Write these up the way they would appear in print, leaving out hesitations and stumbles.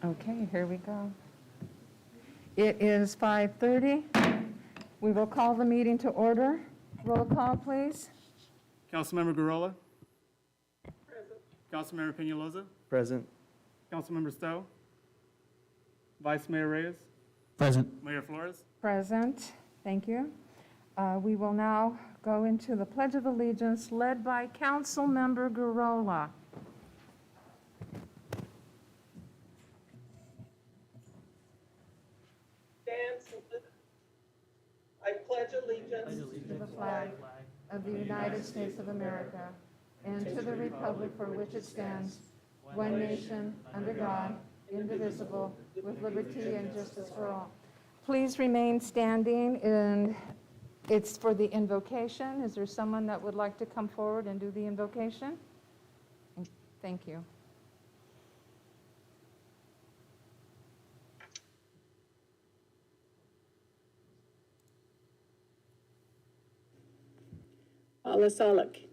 Okay, here we go. It is 5:30. We will call the meeting to order. Roll call, please. Councilmember Garola? Present. Councilmember Peñalosa? Present. Councilmember Stowe? Vice Mayor Reyes? Present. Mayor Flores? Present. Thank you. We will now go into the Pledge of Allegiance led by Councilmember Garola. Stand salute. I pledge allegiance To the flag of the United States of America and to the republic for which it stands, one nation, under God, indivisible, with liberty and justice for all. Please remain standing, and it's for the invocation. Is there someone that would like to come forward and do the invocation? Thank you. Alasalak,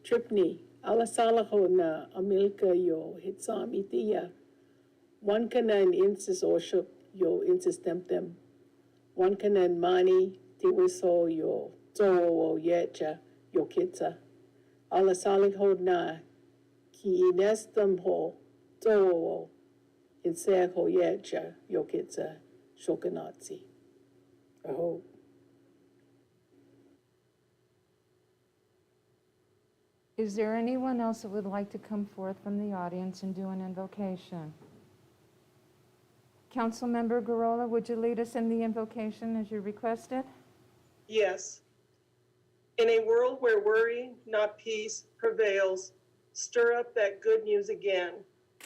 Tripni, Alasalaho na Amilka yo hitsam itiya. One kanan insis worship yo insis temptem. One kanan mani tiwiso yo towo yecha yo kitsa. Alasalik ho na ki inestam ho towo inseg ho yecha yo kitsa shokanatsi. I hope. Is there anyone else that would like to come forth from the audience and do an invocation? Councilmember Garola, would you lead us in the invocation as you requested? Yes. In a world where worry, not peace, prevails, stir up that good news again.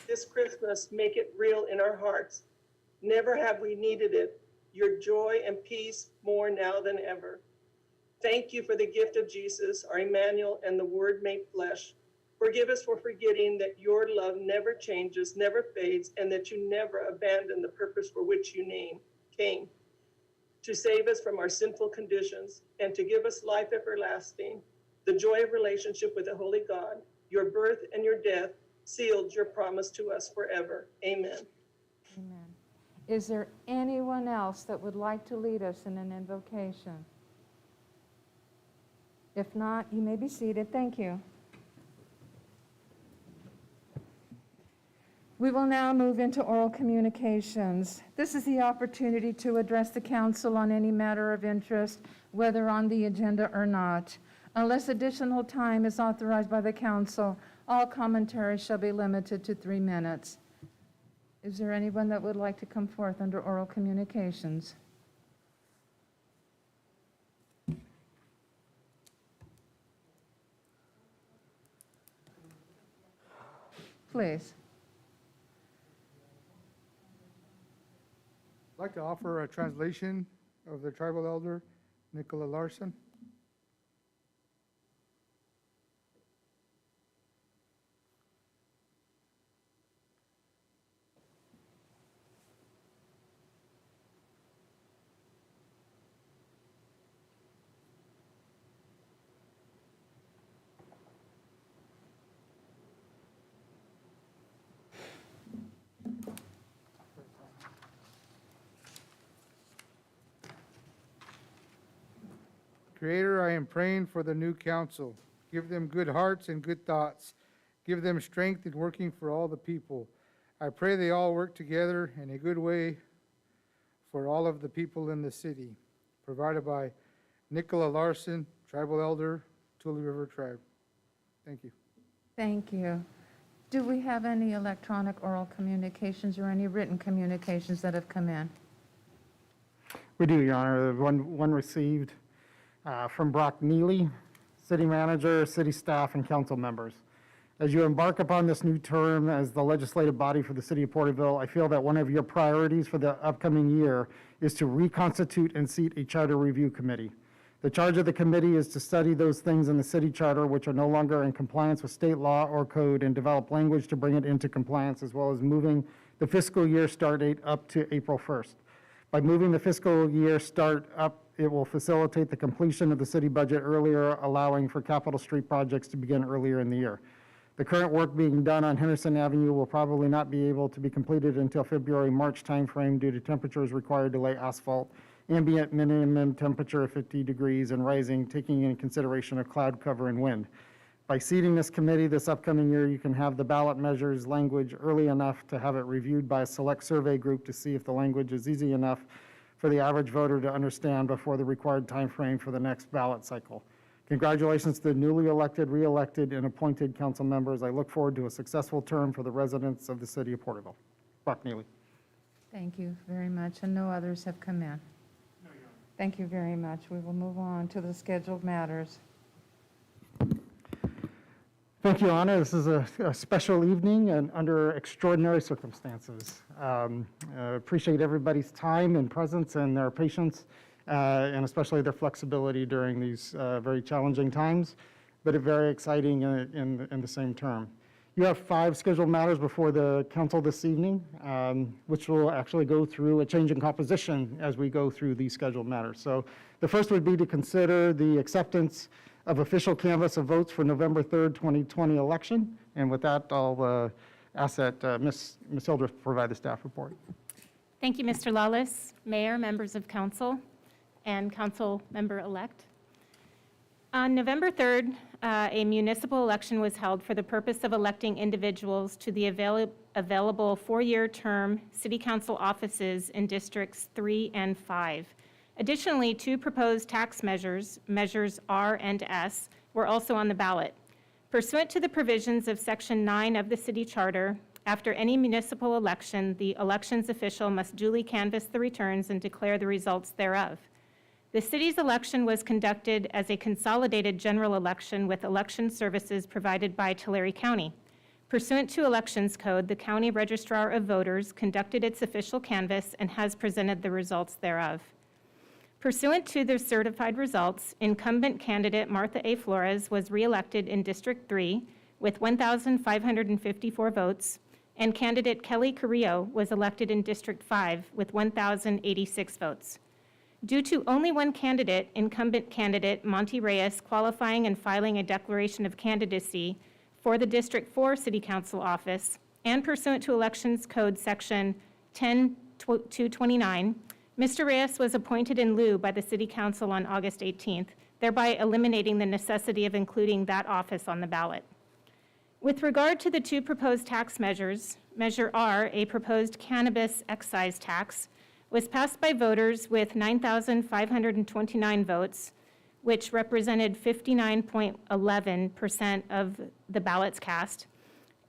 This Christmas, make it real in our hearts. Never have we needed it. Your joy and peace more now than ever. Thank you for the gift of Jesus, our Emmanuel, and the Word made flesh. Forgive us for forgetting that your love never changes, never fades, and that you never abandon the purpose for which you came, to save us from our sinful conditions and to give us life everlasting, the joy of relationship with the Holy God. Your birth and your death sealed your promise to us forever. Amen. Amen. Is there anyone else that would like to lead us in an invocation? If not, you may be seated. Thank you. We will now move into oral communications. This is the opportunity to address the council on any matter of interest, whether on the agenda or not. Unless additional time is authorized by the council, all commentary shall be limited to 3 minutes. Is there anyone that would like to come forth under oral communications? Please. I'd like to offer a translation of the tribal elder, Nicola Larson. Creator, I am praying for the new council. Give them good hearts and good thoughts. Give them strength in working for all the people. I pray they all work together in a good way for all of the people in the city. Provided by Nicola Larson, Tribal Elder, Tule River Tribe. Thank you. Thank you. Do we have any electronic oral communications or any written communications that have come in? We do, Your Honor. One received from Brock Neely, City Manager, City Staff, and Council members. As you embark upon this new term as the legislative body for the City of Porterville, I feel that one of your priorities for the upcoming year is to reconstitute and seat a charter review committee. The charge of the committee is to study those things in the city charter which are no longer in compliance with state law or code and develop language to bring it into compliance, as well as moving the fiscal year start date up to April 1st. By moving the fiscal year start up, it will facilitate the completion of the city budget earlier, allowing for capital street projects to begin earlier in the year. The current work being done on Henderson Avenue will probably not be able to be completed until February, March timeframe due to temperatures required to lay asphalt, ambient minimum temperature of 50 degrees and rising, taking into consideration of cloud cover and wind. By seating this committee this upcoming year, you can have the ballot measures language early enough to have it reviewed by a select survey group to see if the language is easy enough for the average voter to understand before the required timeframe for the next ballot cycle. Congratulations to the newly elected, re-elected, and appointed council members. I look forward to a successful term for the residents of the city of Porterville. Brock Neely. Thank you very much, and no others have come in. Thank you very much. We will move on to the scheduled matters. Thank you, Your Honor. This is a special evening and under extraordinary circumstances. Appreciate everybody's time and presence and their patience, and especially their flexibility during these very challenging times, but very exciting in the same term. You have 5 scheduled matters before the council this evening, which will actually go through a change in composition as we go through these scheduled matters. So the first would be to consider the acceptance of official canvass of votes for November 3rd, 2020 election. And with that, I'll ask that Ms. Hildreth provide the staff report. Thank you, Mr. Lawless, Mayor, members of council, and council member-elect. On November 3rd, a municipal election was held for the purpose of electing individuals to the available 4-year term city council offices in districts 3 and 5. Additionally, 2 proposed tax measures, measures R and S, were also on the ballot. Pursuant to the provisions of Section 9 of the city charter, after any municipal election, the elections official must duly canvass the returns and declare the results thereof. The city's election was conducted as a consolidated general election with election services provided by Tulare County. Pursuant to Elections Code, the County Registrar of Voters conducted its official canvass and has presented the results thereof. Pursuant to the certified results, incumbent candidate Martha A. Flores was reelected in District 3 with 1,554 votes, and candidate Kelly Carrillo was elected in District 5 with 1,086 votes. Due to only one candidate, incumbent candidate Monty Reyes, qualifying and filing a declaration of candidacy for the District 4 City Council office, and pursuant to Elections Code Section 10-229, Mr. Reyes was appointed in lieu by the City Council on August 18th, thereby eliminating the necessity of including that office on the ballot. With regard to the 2 proposed tax measures, Measure R, a proposed cannabis excise tax, was passed by voters with 9,529 votes, which represented 59.11% of the ballots cast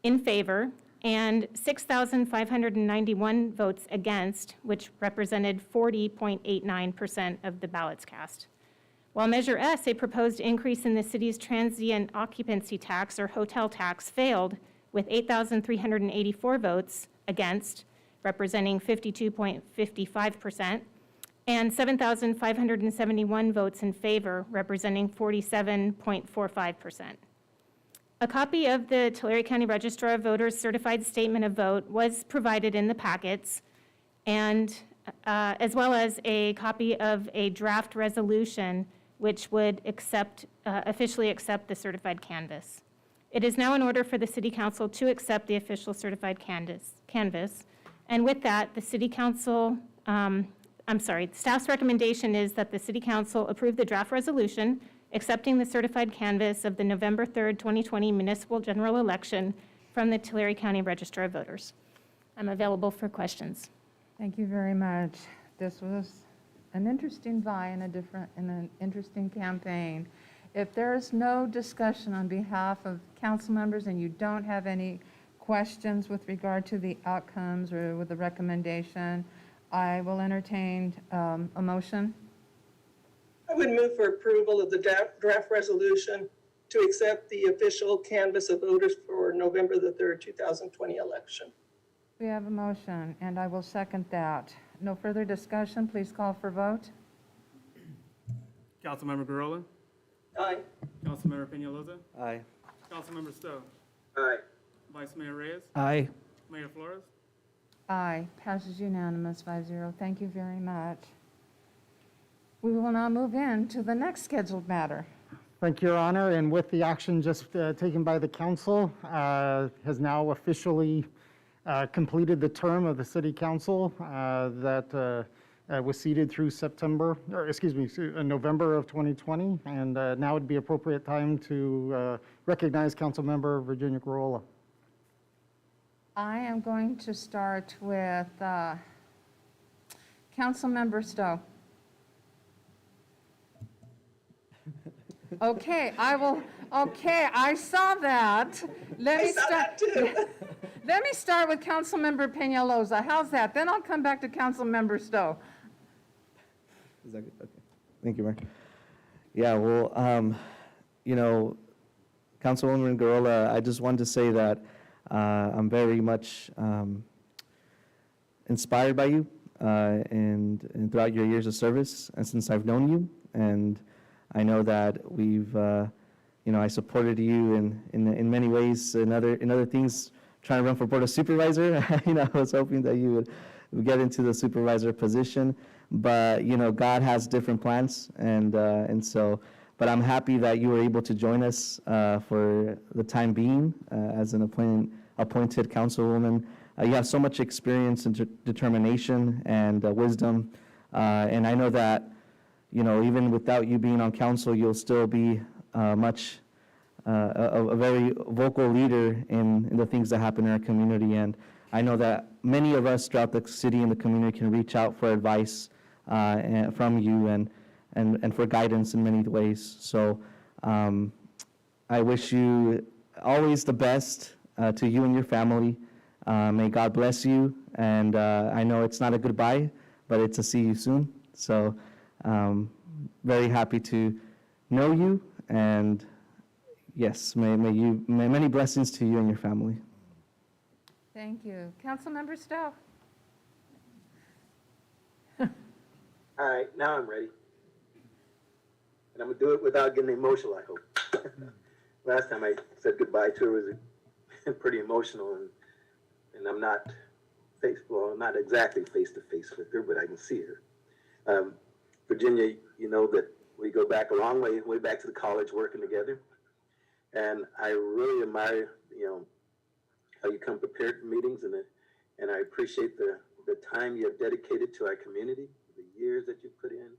in favor, and 6,591 votes against, which represented 40.89% of the ballots cast. While Measure S, a proposed increase in the city's transient occupancy tax or hotel tax, failed with 8,384 votes against, representing 52.55%, and 7,571 votes in favor, representing 47.45%. A copy of the Tulare County Registrar of Voters certified statement of vote was provided in the packets, and as well as a copy of a draft resolution which would officially accept the certified canvass. It is now in order for the City Council to accept the official certified canvass. And with that, the staff's recommendation is that the City Council approve the draft resolution accepting the certified canvass of the November 3rd, 2020 municipal general election from the Tulare County Register of Voters. I'm available for questions. Thank you very much. This was an interesting vie and an interesting campaign. If there is no discussion on behalf of council members and you don't have any questions with regard to the outcomes or with the recommendation, I will entertain a motion. I would move for approval of the draft resolution to accept the official canvass of voters for November the 3rd, 2020 election. We have a motion, and I will second that. No further discussion. Please call for vote. Councilmember Garola? Aye. Councilmember Peñalosa? Aye. Councilmember Stowe? Aye. Vice Mayor Reyes? Aye. Mayor Flores? Aye. Passes unanimous, 5-0. Thank you very much. We will now move in to the next scheduled matter. Thank you, Your Honor. And with the action just taken by the council, has now officially completed the term of the city council that was seated through November of 2020. And now would be appropriate time to recognize Councilmember Virginia Garola. I am going to start with Councilmember Stowe. Okay, I saw that. Let me start. Let me start with Councilmember Peñalosa. How's that? Then I'll come back to Councilmember Stowe. Is that good? Okay. Thank you, Mayor. Yeah, well, you know, Councilwoman Garola, I just wanted to say that I'm very much inspired by you and throughout your years of service and since I've known you. And I know that we've, you know, I supported you in many ways, in other things, trying to run for Board of Supervisor. You know, I was hoping that you would get into the supervisor position. But, you know, God has different plans, and so, but I'm happy that you were able to join us for the time being as an appointed councilwoman. You have so much experience and determination and wisdom, and I know that, you know, even without you being on council, you'll still be a very vocal leader in the things that happen in our community. And I know that many of us throughout the city and the community can reach out for advice from you and for guidance in many ways. So I wish you always the best to you and your family. May God bless you. And I know it's not a goodbye, but it's a see you soon. So very happy to know you, and yes, may many blessings to you and your family. Thank you. Councilmember Stowe. All right, now I'm ready. And I'm gonna do it without getting emotional, I hope. Last time I said goodbye to her was pretty emotional, and I'm not not exactly face to face with her, but I can see her. Virginia, you know that we go back a long way back to the college working together. And I really admire, you know, how you come prepared for meetings, and I appreciate the time you have dedicated to our community, the years that you put in,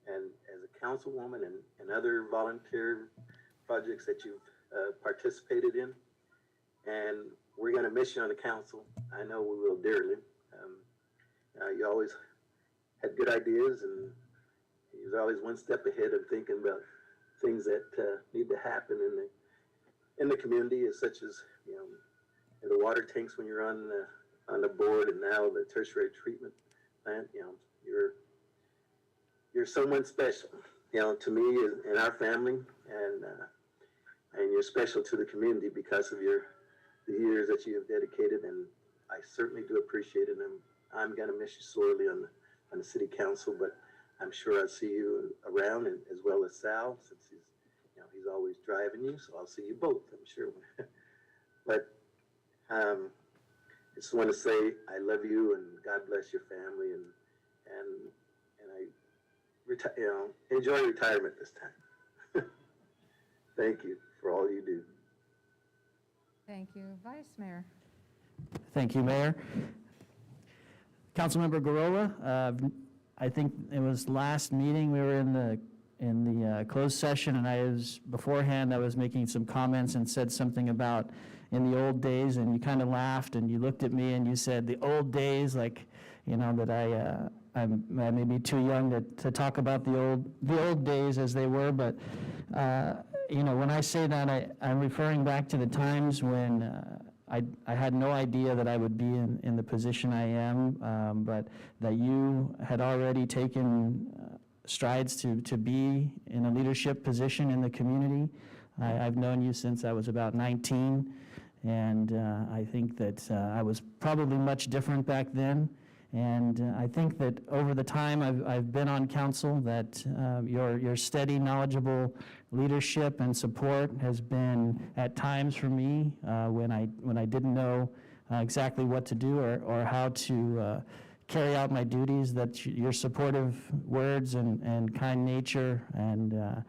and as a councilwoman and other volunteer projects that you've participated in. And we're going to miss you on the council. I know we will dearly. You always had good ideas, and you was always one step ahead of thinking about things that need to happen in the community, such as, you know, the water tanks when you're on the board, and now the tertiary treatment plant. You know, you're someone special, you know, to me and our family, and you're special to the community because of the years that you have dedicated, and I certainly do appreciate it. And I'm going to miss you sorely on the city council, but I'm sure I'll see you around, and as well as Sal, since he's always driving you, so I'll see you both, I'm sure. But I just want to say I love you, and God bless your family, and I enjoy retirement this time. Thank you for all you do. Thank you. Vice Mayor. Thank you, Mayor. Councilmember Garola, I think it was last meeting we were in the closed session, and beforehand I was making some comments and said something about in the old days, and you kind of laughed and you looked at me and you said the old days, like, you know, that I may be too young to talk about the old days as they were, but you know, when I say that, I'm referring back to the times when I had no idea that I would be in the position I am, but that you had already taken strides to be in a leadership position in the community. I've known you since I was about 19, and I think that I was probably much different back then. And I think that over the time I've been on council, that your steady, knowledgeable leadership and support has been at times for me when I didn't know exactly what to do or how to carry out my duties, that your supportive words and kind nature and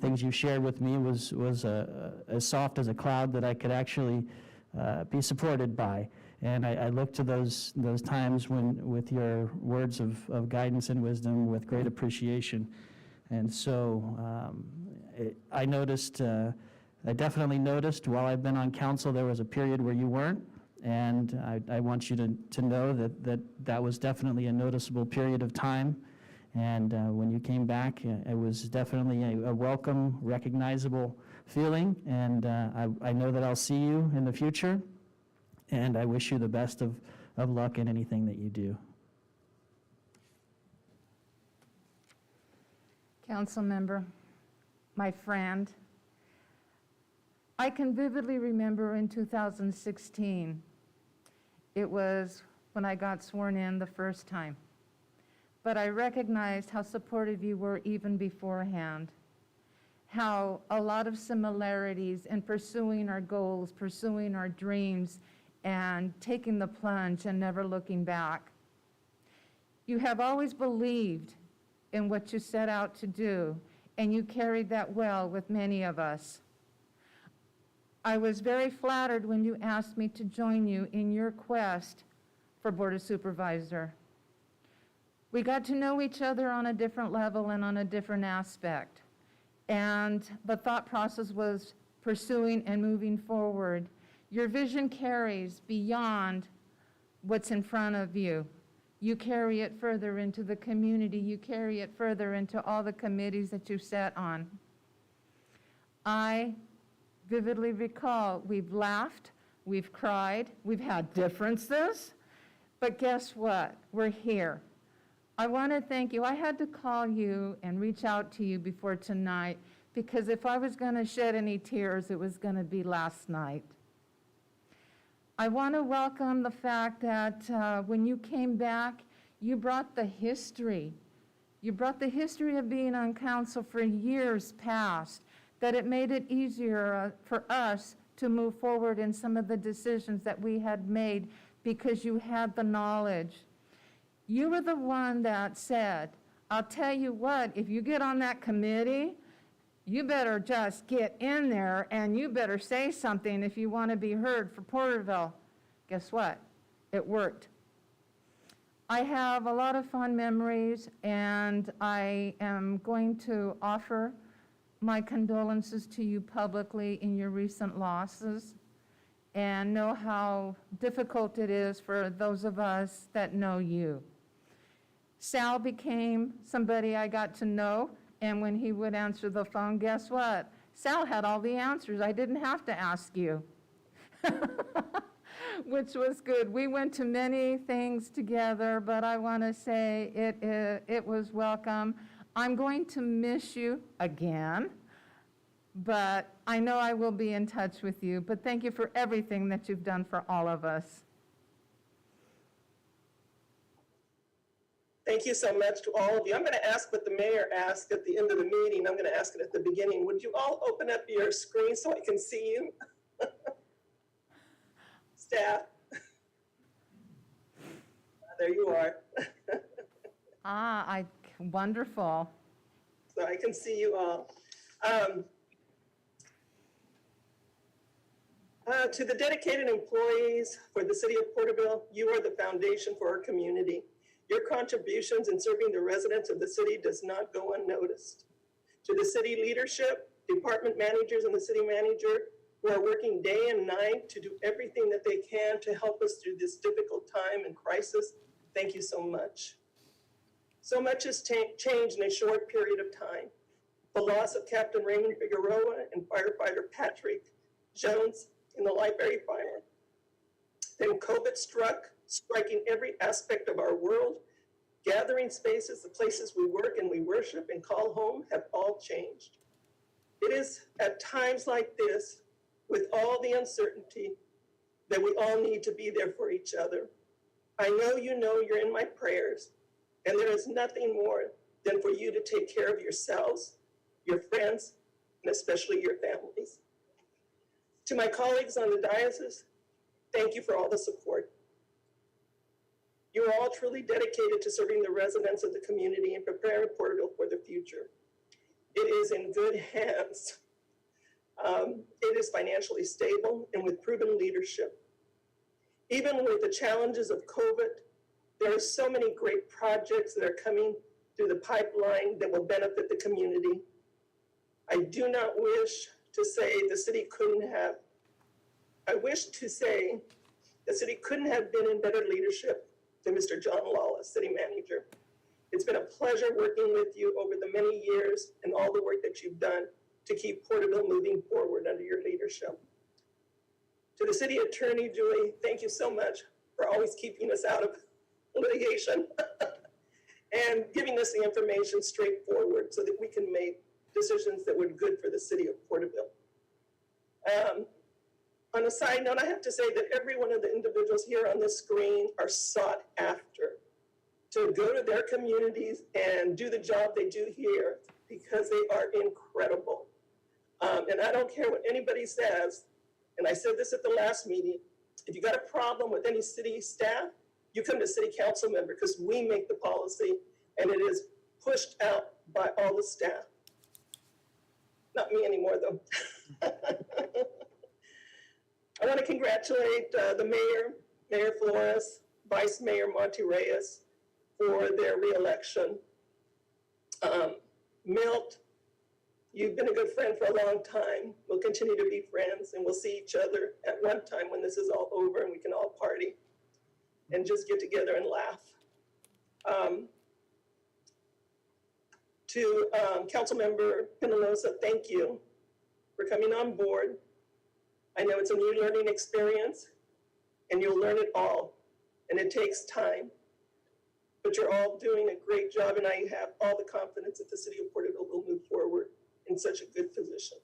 things you shared with me was as soft as a cloud that I could actually be supported by. And I look to those times with your words of guidance and wisdom with great appreciation. And so I noticed, I definitely noticed while I've been on council, there was a period where you weren't. And I want you to know that was definitely a noticeable period of time. And when you came back, it was definitely a welcome, recognizable feeling. And I know that I'll see you in the future. And I wish you the best of luck in anything that you do. Council member, my friend, I can vividly remember in 2016, it was when I got sworn in the first time. But I recognized how supportive you were even beforehand, how a lot of similarities in pursuing our goals, pursuing our dreams, and taking the plunge and never looking back. You have always believed in what you set out to do, and you carried that well with many of us. I was very flattered when you asked me to join you in your quest for Board of Supervisor. We got to know each other on a different level and on a different aspect. And the thought process was pursuing and moving forward. Your vision carries beyond what's in front of you. You carry it further into the community. You carry it further into all the committees that you sat on. I vividly recall we've laughed, we've cried, we've had differences, but guess what? We're here. I want to thank you. I had to call you and reach out to you before tonight because if I was going to shed any tears, it was going to be last night. I want to welcome the fact that when you came back, you brought the history. You brought the history of being on council for years past, that it made it easier for us to move forward in some of the decisions that we had made because you had the knowledge. You were the one that said, I'll tell you what, if you get on that committee, you better just get in there and you better say something if you want to be heard for Porterville. Guess what? It worked. I have a lot of fond memories, and I am going to offer my condolences to you publicly in your recent losses and know how difficult it is for those of us that know you. Sal became somebody I got to know, and when he would answer the phone, guess what? Sal had all the answers. I didn't have to ask you, which was good. We went to many things together, but I want to say it was welcome. I'm going to miss you again, but I know I will be in touch with you. But thank you for everything that you've done for all of us. Thank you so much to all of you. I'm going to ask what the mayor asked at the end of the meeting. I'm going to ask it at the beginning. Would you all open up your screen so I can see you? Staff. There you are. Wonderful. So I can see you all. To the dedicated employees for the city of Porterville, you are the foundation for our community. Your contributions in serving the residents of the city does not go unnoticed. To the city leadership, department managers, and the city manager who are working day and night to do everything that they can to help us through this difficult time and crisis, thank you so much. So much has changed in a short period of time. The loss of Captain Raymond Figueroa and firefighter Patrick Jones in the library fire. Then COVID struck, striking every aspect of our world. Gathering spaces, the places we work and we worship and call home have all changed. It is at times like this, with all the uncertainty, that we all need to be there for each other. I know you're in my prayers, and there is nothing more than for you to take care of yourselves, your friends, and especially your families. To my colleagues on the diocese, thank you for all the support. You are all truly dedicated to serving the residents of the community and preparing Porterville for the future. It is in good hands. It is financially stable and with proven leadership. Even with the challenges of COVID, there are so many great projects that are coming through the pipeline that will benefit the community. I do not wish to say the city couldn't have, I wish to say the city couldn't have been in better leadership than Mr. John Lawless, city manager. It's been a pleasure working with you over the many years and all the work that you've done to keep Porterville moving forward under your leadership. To the city attorney, Julie, thank you so much for always keeping us out of litigation and giving us the information straightforward so that we can make decisions that were good for the city of Porterville. On a side note, I have to say that every one of the individuals here on this screen are sought after to go to their communities and do the job they do here because they are incredible. And I don't care what anybody says, and I said this at the last meeting, if you got a problem with any city staff, you come to city council member because we make the policy and it is pushed out by all the staff. Not me anymore though. I want to congratulate the mayor, Mayor Flores, Vice Mayor Monty Reyes for their reelection. Milt, you've been a good friend for a long time. We'll continue to be friends and we'll see each other at one time when this is all over and we can all party and just get together and laugh. To Councilmember Penalosa, thank you for coming on board. I know it's a new learning experience and you'll learn it all and it takes time, but you're all doing a great job and I have all the confidence that the city of Porterville will move forward in such a good position.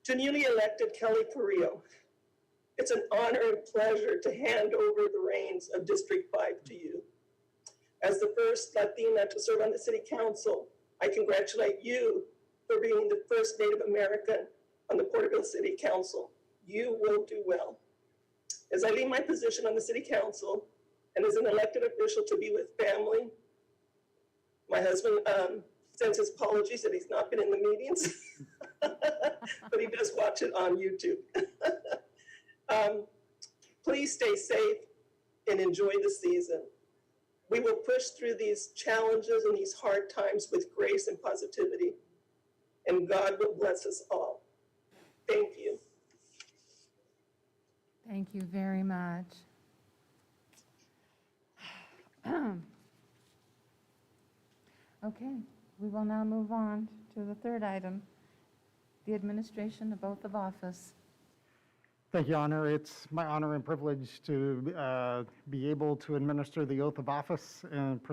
To newly elected Kelly Carrillo, it's an honor and pleasure to hand over the reins of District 5 to you. As the first Latina to serve on the city council, I congratulate you for being the first Native American on the Porterville City Council. You will do well. As I leave my position on the city council and as an elected official to be with family, my husband sends his apologies that he's not been in the meetings, but he does watch it on YouTube. Please stay safe and enjoy the season. We will push through these challenges and these hard times with grace and positivity, and God will bless us all. Thank you. Thank you very much. Okay, we will now move on to the third item, the administration of oath of office. Thank you, Honor. It's my honor and privilege to be able to administer the oath of office and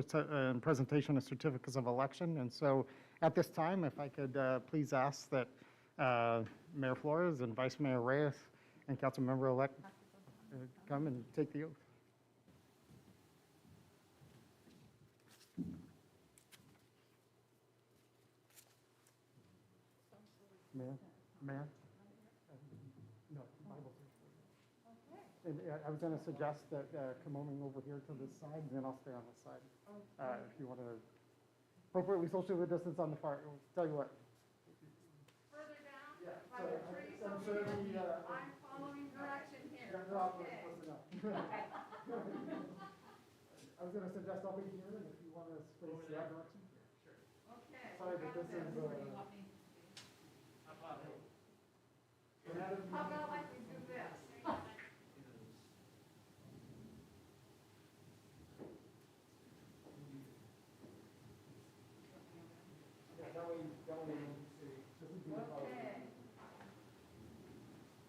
presentation of certificates of election. And so at this time, if I could please ask that Mayor Flores and Vice Mayor Reyes and Council Member-elect come and take the oath. Mayor? No, Bible. And I was going to suggest that coming over here to this side, and then I'll stay on this side. If you want to appropriately social distance on the far, tell you what. Further down, Yeah, by the trees over here. I'm following direction here. Okay. I was going to suggest I'll be here, and if you want to space that direction. Sure. Okay. Sorry, but this is. How about like we do this? That way you see. Okay.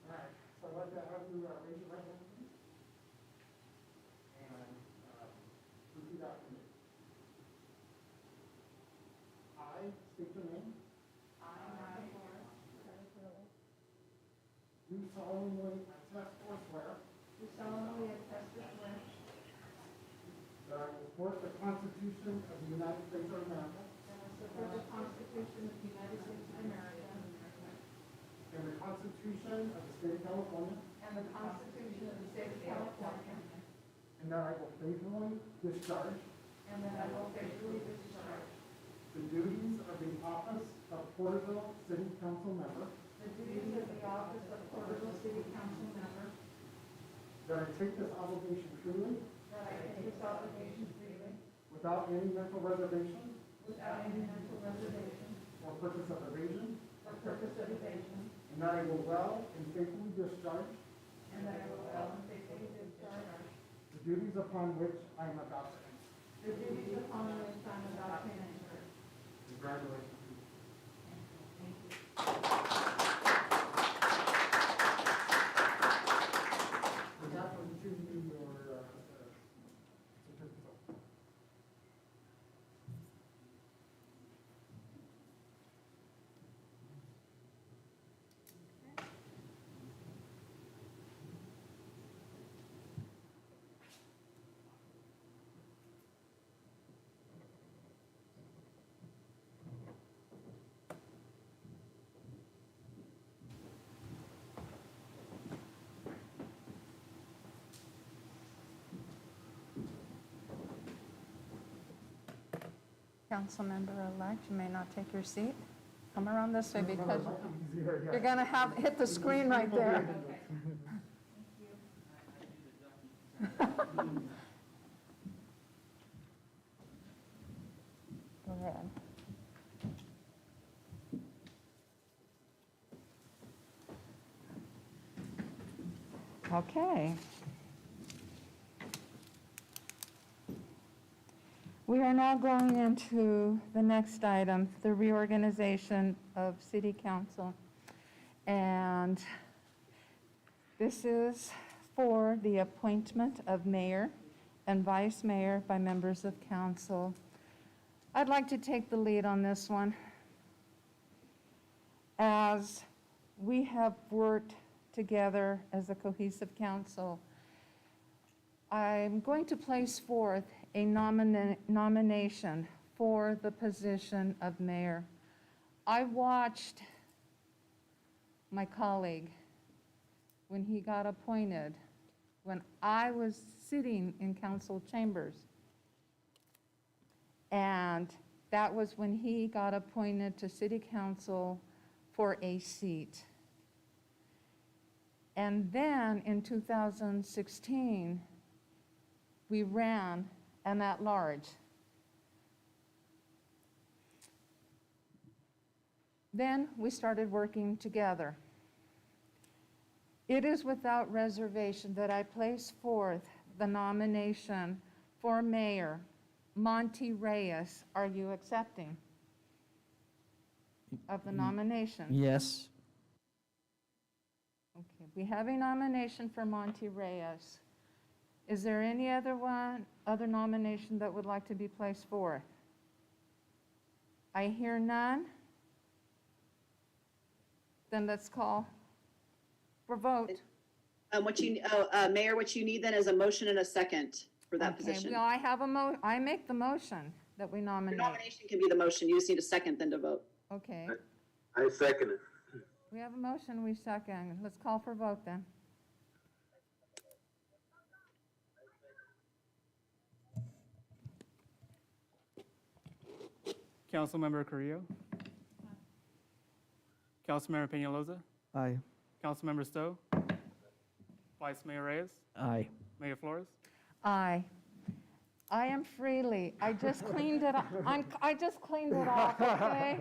All right, so I'd like to have you raise your right hand, please. And repeat after me. I state your name. Do solemnly attest or swear. Do solemnly attest or swear. That I will support the Constitution of the United States of America. That I support the Constitution of the United States of America. And the Constitution of the State of California. And the Constitution of the State of California. and that I will faithfully discharge and that I will faithfully discharge the duties of the office of Porterville City Council member, the duties of the office of Porterville City Council member, that I take this obligation freely that I take this obligation freely without any mental reservation without any mental reservation or purpose of evasion, or purpose of evasion, and that I will well and faithfully discharge and that I will well and faithfully discharge the duties upon which I am about to enter. the duties upon which I am about to enter. Congratulations. Is that for you your certificate? Councilmember-elect, you may not take your seat. Come around this way because Easier, yeah. you're going to hit the screen right there. Go ahead. Okay. We are now going into the next item, the reorganization of City Council. And this is for the appointment of mayor and vice mayor by members of council. I'd like to take the lead on this one. As we have worked together as a cohesive council, I'm going to place forth a nomination for the position of mayor. I watched my colleague when he got appointed, when I was sitting in council chambers. And that was when he got appointed to city council for a seat. And then in 2016, we ran an at-large. Then we started working together. It is without reservation that I place forth the nomination for mayor, Monty Reyes. Are you accepting of the nomination? Yes. Okay, we have a nomination for Monty Reyes. Is there any other nomination that would like to be placed forth? I hear none. Then let's call for vote. Mayor, what you need then is a motion and a second for that Okay, position. well, I make the motion that we Your nominate. nomination can be the motion, you just need a second then to vote. Okay, I second it. we have a motion, we second. Let's call for vote then. Councilmember Carrillo. Councilmember Peñalosa. Aye. Councilmember Stowe. Vice Mayor Reyes. Aye. Mayor Flores. Aye. I am freely. I just cleaned it up. I just cleaned it off, okay?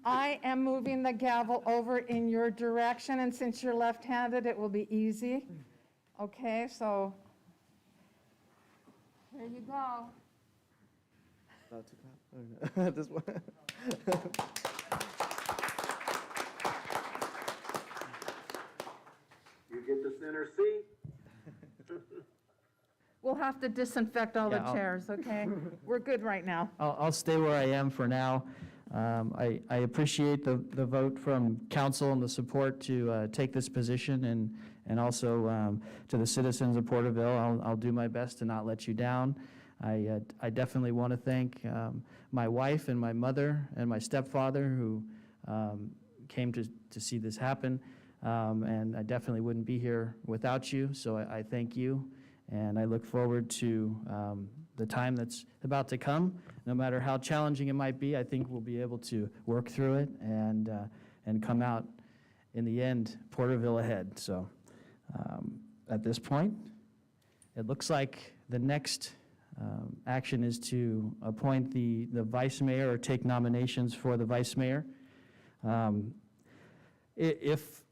I am moving the gavel over in your direction, and since you're left-handed, it will be easy. Okay, so here you go. About to clap? Or no? This one? You get the center seat. We'll have to disinfect all the Yeah, I'll- chairs, okay? We're good right now. I'll stay where I am for now. I appreciate the vote from council and the support to take this position, and also to the citizens of Porterville, I'll do my best to not let you down. I definitely want to thank my wife and my mother and my stepfather who came to see this happen, and I definitely wouldn't be here without you, so I thank you. And I look forward to the time that's about to come. No matter how challenging it might be, I think we'll be able to work through it and come out, in the end, Porterville ahead. So at this point, it looks like the next action is to appoint the vice mayor or take nominations for the vice mayor. If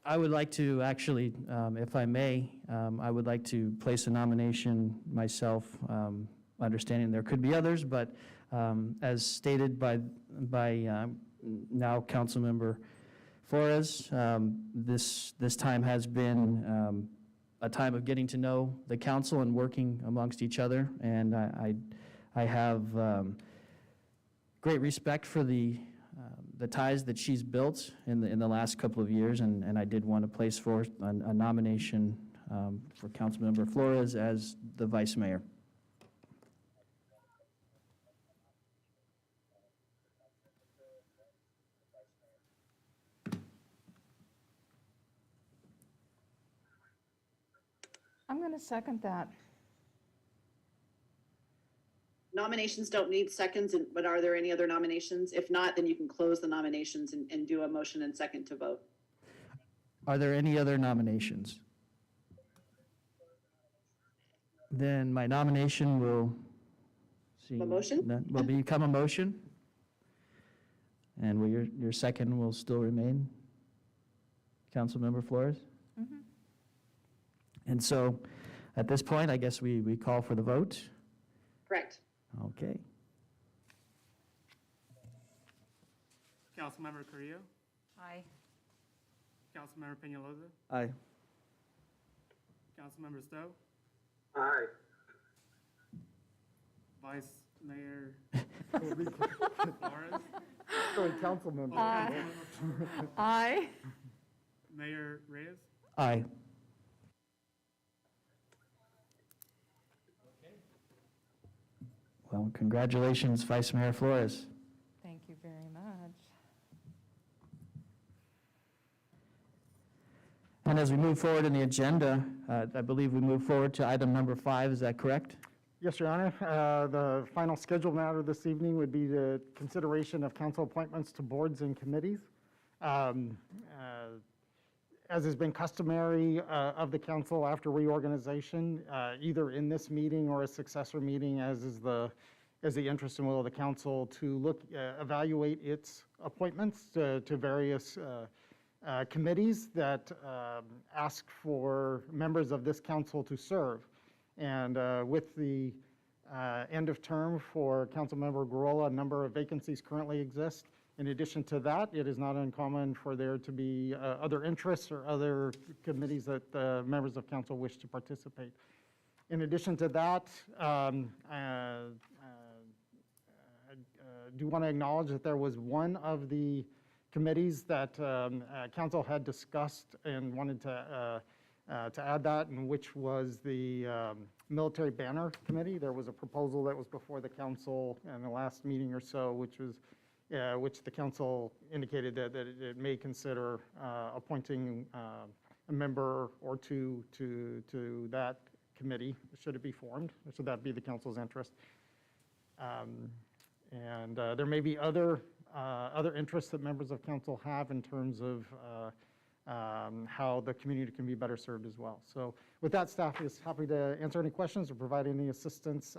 I would like to actually, if I may, I would like to place a nomination myself, understanding there could be others, but as stated by now Councilmember Flores, this time has been a time of getting to know the council and working amongst each other, and I have great respect for the ties that she's built in the last couple of years, and I did want to place forth a nomination for Councilmember Flores as the vice mayor. I'm going to second that. Nominations don't need seconds, but are there any other nominations? If not, then you can close the nominations and do a motion and second to vote. Are there any other nominations? Then my nomination will A motion? will become a motion. And will your second will still remain, Councilmember Flores? Mhm. And so, at this point, I guess we call for the vote. Correct. Okay. Councilmember Carrillo, Aye. Councilmember Peñalosa, Aye. Councilmember Stowe, Aye. Vice Mayor Flores, Sorry, council member. Aye. Aye. Mayor Reyes. Aye. Well, congratulations, Vice Mayor Flores. Thank you very much. And as we move forward in the agenda, I believe we move forward to item number 5, is that correct? Yes, Your Honor. The final scheduled matter this evening would be the consideration of council appointments to boards and committees. As has been customary of the council after reorganization, either in this meeting or a successor meeting, as is the interest and will of the council, to evaluate its appointments to various committees that ask for members of this council to serve. And with the end of term for Councilmember Gurola, a number of vacancies currently exist. In addition to that, it is not uncommon for there to be other interests or other committees that members of council wish to participate. In addition to that, I do want to acknowledge that there was one of the committees that council had discussed and wanted to add that, and which was the Military Banner Committee. There was a proposal that was before the council in the last meeting or so, which the council indicated that it may consider appointing a member or two to that committee, should it be formed, should that be the council's interest. And there may be other interests that members of council have in terms of how the community can be better served as well. So with that, staff is happy to answer any questions or provide any assistance.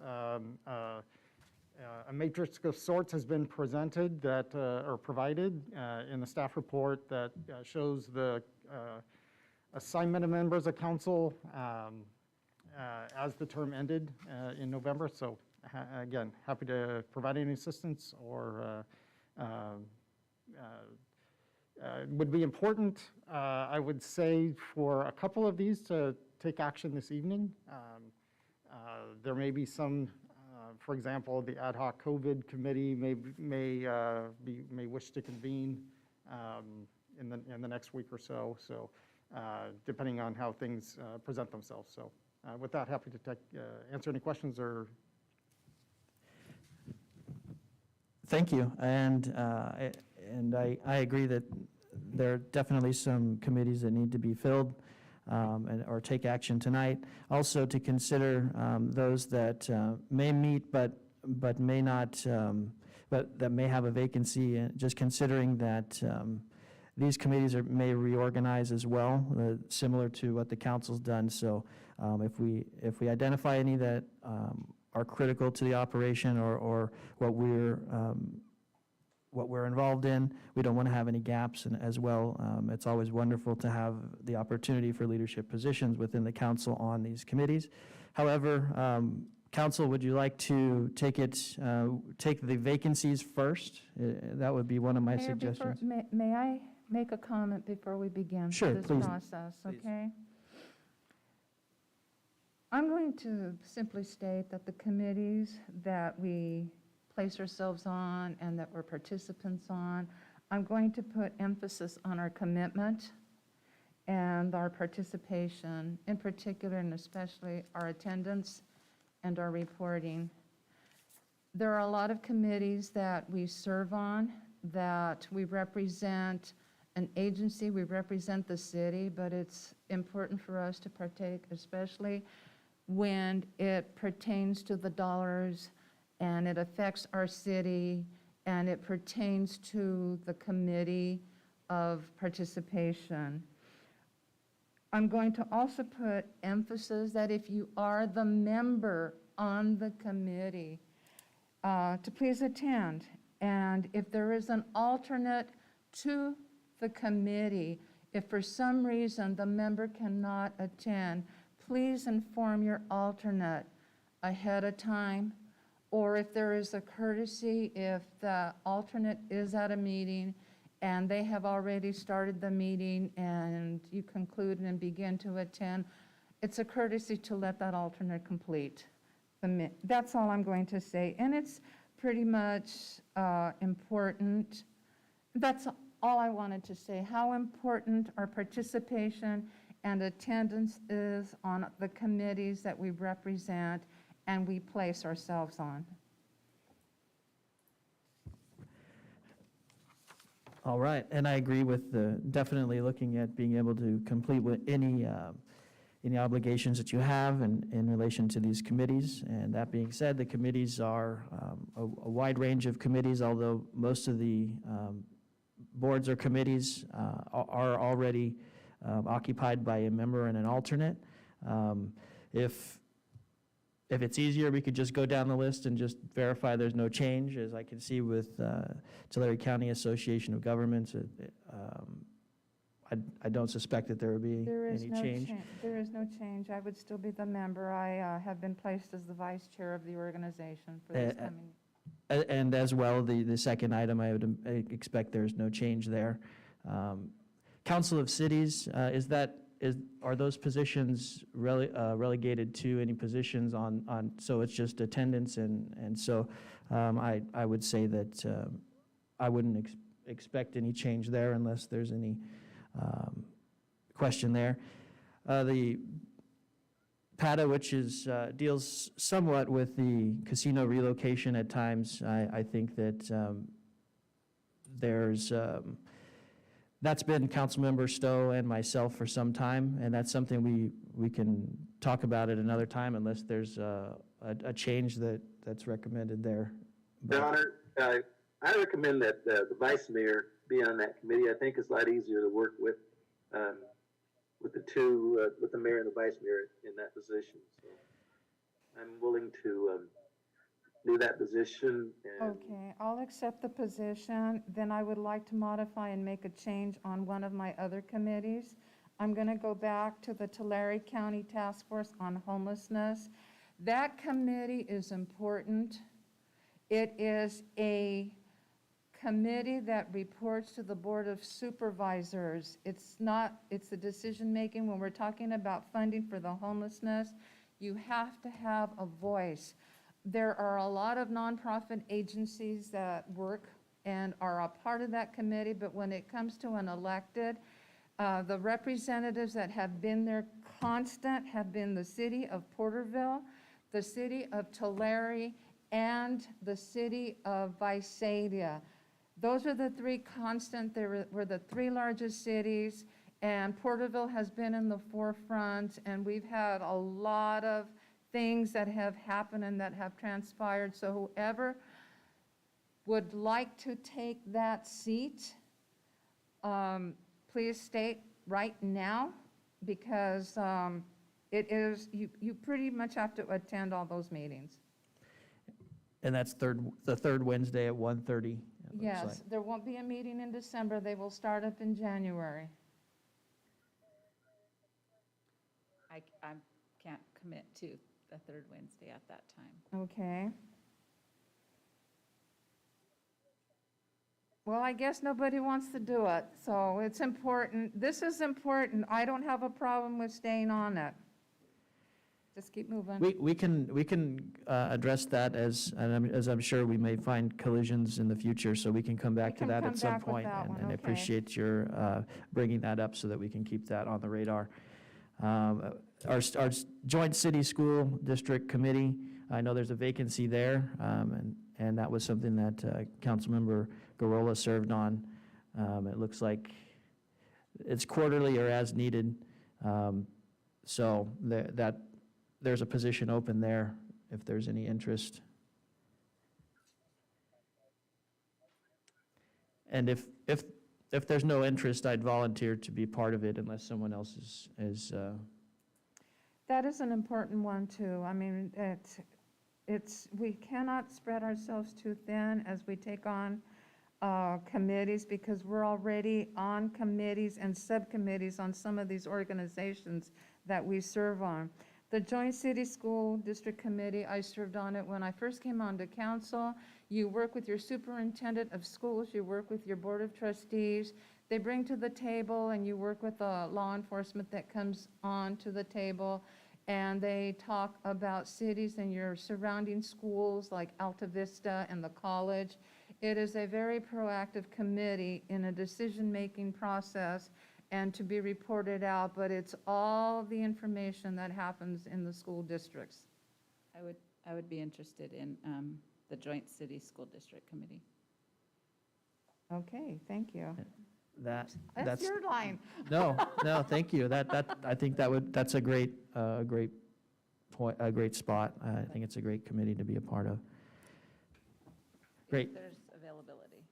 A matrix of sorts has been presented that, or provided in the staff report that shows the assignment of members of council as the term ended in November. So again, happy to provide any assistance or would be important, I would say, for a couple of these to take action this evening. There may be some, for example, the ad hoc COVID committee may wish to convene in the next week or so. So depending on how things present themselves. So with that, happy to answer any questions or. Thank you, and I agree that there are definitely some committees that need to be filled. or take action tonight. Also to consider those that may meet but may not, but that may have a vacancy, and just considering that these committees may reorganize as well, similar to what the council's done. So if we identify any that are critical to the operation or what we're involved in, we don't want to have any gaps. And as well, it's always wonderful to have the opportunity for leadership positions within the council on these committees. However, council, would you like to take the vacancies first? That would be one of my Mayor, suggestions. may I make a comment before we begin Sure, this please. process, Please. okay? I'm going to simply state that the committees that we place ourselves on and that we're participants on, I'm going to put emphasis on our commitment and our participation, in particular and especially our attendance and our reporting. There are a lot of committees that we serve on, that we represent an agency, we represent the city, but it's important for us to partake, especially when it pertains to the dollars and it affects our city and it pertains to the committee of participation. I'm going to also put emphasis that if you are the member on the committee, to please attend. And if there is an alternate to the committee, if for some reason the member cannot attend, please inform your alternate ahead of time. Or if there is a courtesy, if the alternate is at a meeting and they have already started the meeting and you conclude and begin to attend, it's a courtesy to let that alternate complete. That's all I'm going to say. And it's pretty much important. That's all I wanted to say, how important our participation and attendance is on the committees that we represent and we place ourselves on. All right, and I agree with definitely looking at being able to complete with any obligations that you have in relation to these committees. And that being said, the committees are a wide range of committees, although most of the boards or committees are already occupied by a member and an alternate. If it's easier, we could just go down the list and just verify there's no change, as I can see with Tulare County Association of Governments. I don't suspect that there would be any change. There is no change. I would still be the member. I have been placed as the vice chair of the organization for this coming. And as well, the second item, I would expect there's no change there. Council of Cities, are those positions relegated to any positions on, so it's just attendance, and so I would say that I wouldn't expect any change there unless there's any question there. The PATA, which is deals somewhat with the casino relocation at times, I think that there's that's been Councilmember Stowe and myself for some time, and that's something we can talk about at another time unless there's a change that's recommended there. Your Honor, I recommend that the vice mayor be on that committee. I think it's a lot easier to work with the two, with the mayor and the vice mayor in that position. So I'm willing to do that position. And Okay, I'll accept the position. Then I would like to modify and make a change on one of my other committees. I'm going to go back to the Tulare County Task Force on Homelessness. That committee is important. It is a committee that reports to the Board of Supervisors. It's the decision-making when we're talking about funding for the homelessness. You have to have a voice. There are a lot of nonprofit agencies that work and are a part of that committee, but when it comes to an elected, the representatives that have been there constant have been the city of Porterville, the city of Tulare, and the city of Visalia. Those are the three constant. They were the three largest cities, And Porterville has been in the forefront, and we've had a lot of things that have happened and that have transpired. So whoever would like to take that seat, please state right now, because it is, you pretty much have to attend all those meetings. And that's the third Wednesday at 1:30. it looks Yes, like. there won't be a meeting in December. They will start up in January. I can't commit to the third Wednesday at that time. Okay. Well, I guess nobody wants to do it, so it's important. This is important. I don't have a problem with staying on it. Just keep moving. We can address that as I'm sure we may find collisions in the future, so we can come back to can that come at some back with point. that one, And I okay. appreciate your bringing that up so that we can keep that on the radar. Our joint city school district committee, I know there's a vacancy there, and that was something that Councilmember Garola served on. It looks like it's quarterly or as needed, so there's a position open there if there's any interest. And if there's no interest, I'd volunteer to be part of it unless someone else is That is an important one, too. I mean, we cannot spread ourselves too thin as we take on committees, because we're already on committees and subcommittees on some of these organizations that we serve on. The Joint City School District Committee, I served on it when I first came onto council. You work with your superintendent of schools, you work with your board of trustees. They bring to the table, and you work with the law enforcement that comes on to the table, and they talk about cities and your surrounding schools like Alta Vista and the college. It is a very proactive committee in a decision-making process and to be reported out, but it's all the information that happens in the school districts. I would be interested in the Joint City School District Committee. Okay, thank you. that. That's your line. No, thank you. I think that's a great point, a great spot. I think it's a great committee to be a part of. Great. If there's availability.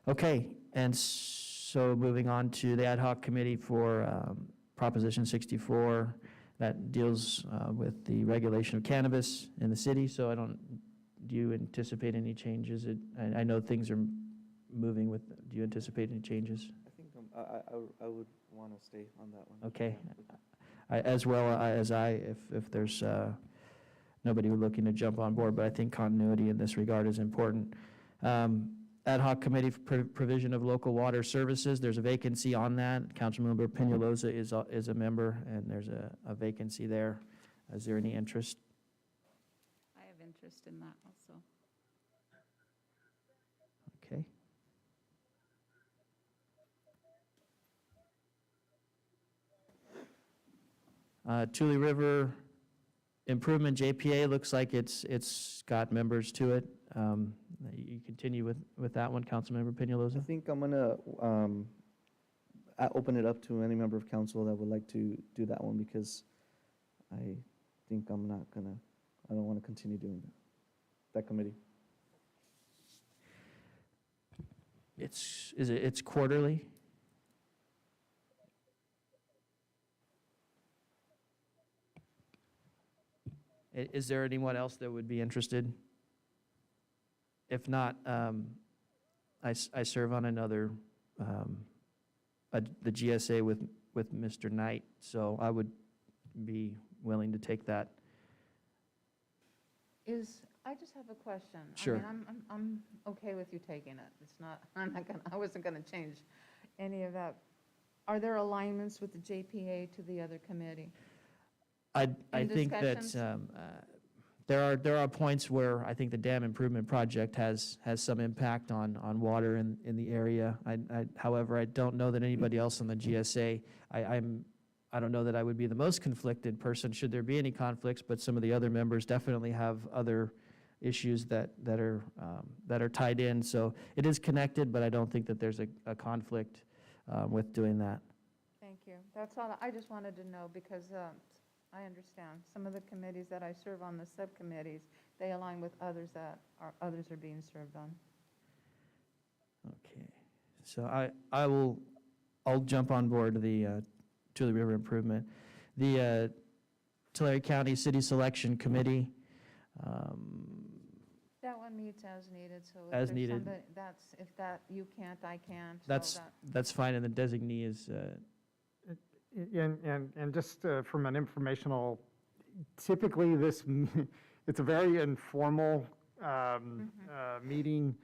Okay, and so moving on to the ad hoc committee for Proposition 64, that deals with the regulation of cannabis in the city. So do you anticipate any changes? I know things are moving with, do you anticipate any changes? I think I would want to stay on that one. Okay. As well as if there's nobody looking to jump on board, but I think continuity in this regard is important. Ad hoc committee for provision of local water services, there's a vacancy on that. Councilmember Peñalosa is a member, and there's a vacancy there. Is there any interest? I have interest in that also. Okay. Tule River Improvement JPA, looks like it's got members to it. You continue with that one, Councilmember I Peñalosa? think I'm gonna open it up to any member of council that would like to do that one, because I think I don't want to continue doing that committee. It's quarterly? Is there anyone else that would be interested? If not, I serve on another, the GSA with Mr. Knight, so I would be willing to take that. I just have a question. Sure. I mean, I'm okay with you taking it. It's not, I wasn't gonna change any of that. Are there alignments with the JPA to the other committee? I In think that discussions? there are points where I think the dam improvement project has some impact on water in the area. However, I don't know that anybody else on the GSA, I don't know that I would be the most conflicted person should there be any conflicts, but some of the other members definitely have other issues that are tied in. So it is connected, but I don't think that there's a conflict with doing that. Thank you. That's all. I just wanted to know because I understand some of the committees that I serve on, the subcommittees, they align with others that others are being served on. Okay, so I'll jump on board the Tule River Improvement. The Tulare County City Selection Committee, That one meets as needed, so if As there's needed. somebody, if that you can't, I can't. So that's, that- that's fine, and the designee is, And just from an informational, typically it's a very informal meeting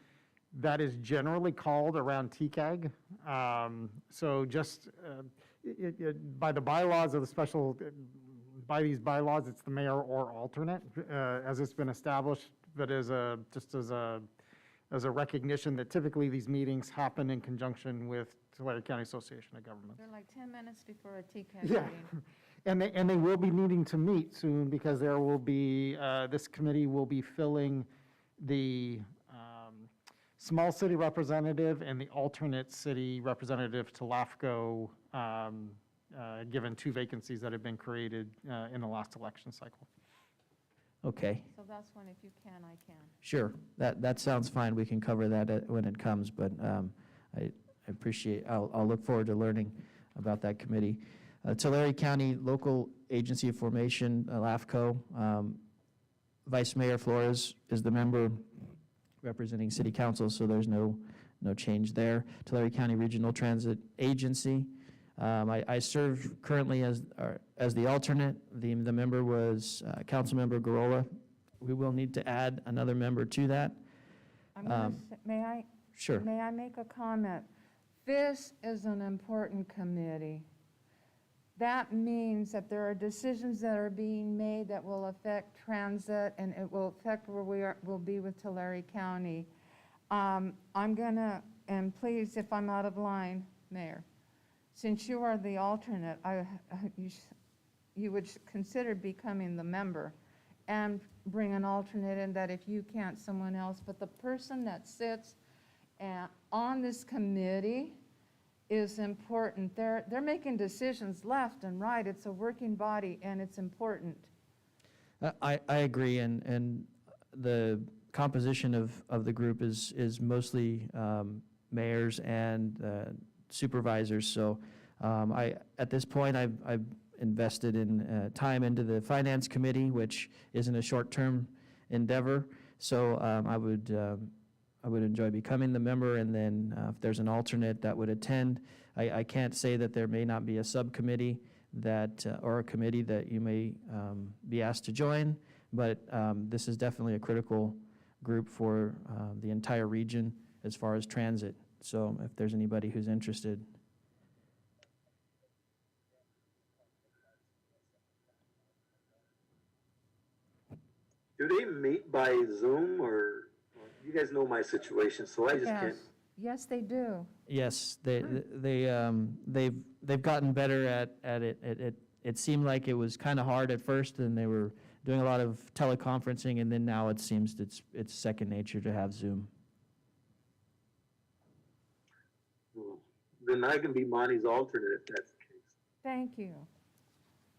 that is generally called around TCAG. So just by the bylaws of the special, by these bylaws, it's the mayor or alternate, as it's been established, but just as a recognition that typically these meetings happen in conjunction with Tulare County Association of Governments. They're like 10 minutes before a TCAT Yeah, meeting. and they will be needing to meet soon because there will be, this committee will be filling the small city representative and the alternate city representative to LAFCO, given 2 vacancies that have been created in the last election cycle. okay, So that's when, if you can, I can. sure, that sounds fine, we can cover that when it comes, but I appreciate, I'll look forward to learning about that committee. Tulare County Local Agency of Formation, LAFCO, Vice Mayor Flores is the member representing City Council, so there's no change there. Tulare County Regional Transit Agency, I serve currently as the alternate. The member was Councilmember Garola. We will need to add another member to that. I'm gonna say, Sure. may I make a comment? This is an important committee. That means that there are decisions that are being made that will affect transit, and it will affect where we'll be with Tulare County. I'm gonna, and please, if I'm out of line, Mayor, since you are the alternate, you would consider becoming the member and bring an alternate in, that if you can't, someone else. But the person that sits on this committee is important. They're making decisions left and right. It's a working body, and it's important. I agree, and the composition of the group is mostly mayors and supervisors, so at this point, I've invested in time into the Finance Committee, which isn't a short-term endeavor, so I would enjoy becoming the member, and then if there's an alternate that would attend. I can't say that there may not be a subcommittee that, or a committee that you may be asked to join, but this is definitely a critical group for the entire region as far as transit. So if there's anybody who's interested. Do they meet by Zoom or, you guys know my situation, so I just can't. Yes, they do. Yes, they've gotten better at it. It seemed like it was kind of hard at first, and they were doing a lot of teleconferencing, and then now it seems it's second nature to have Zoom. Well, then I can be Monty's alternate if that's the case. Thank you.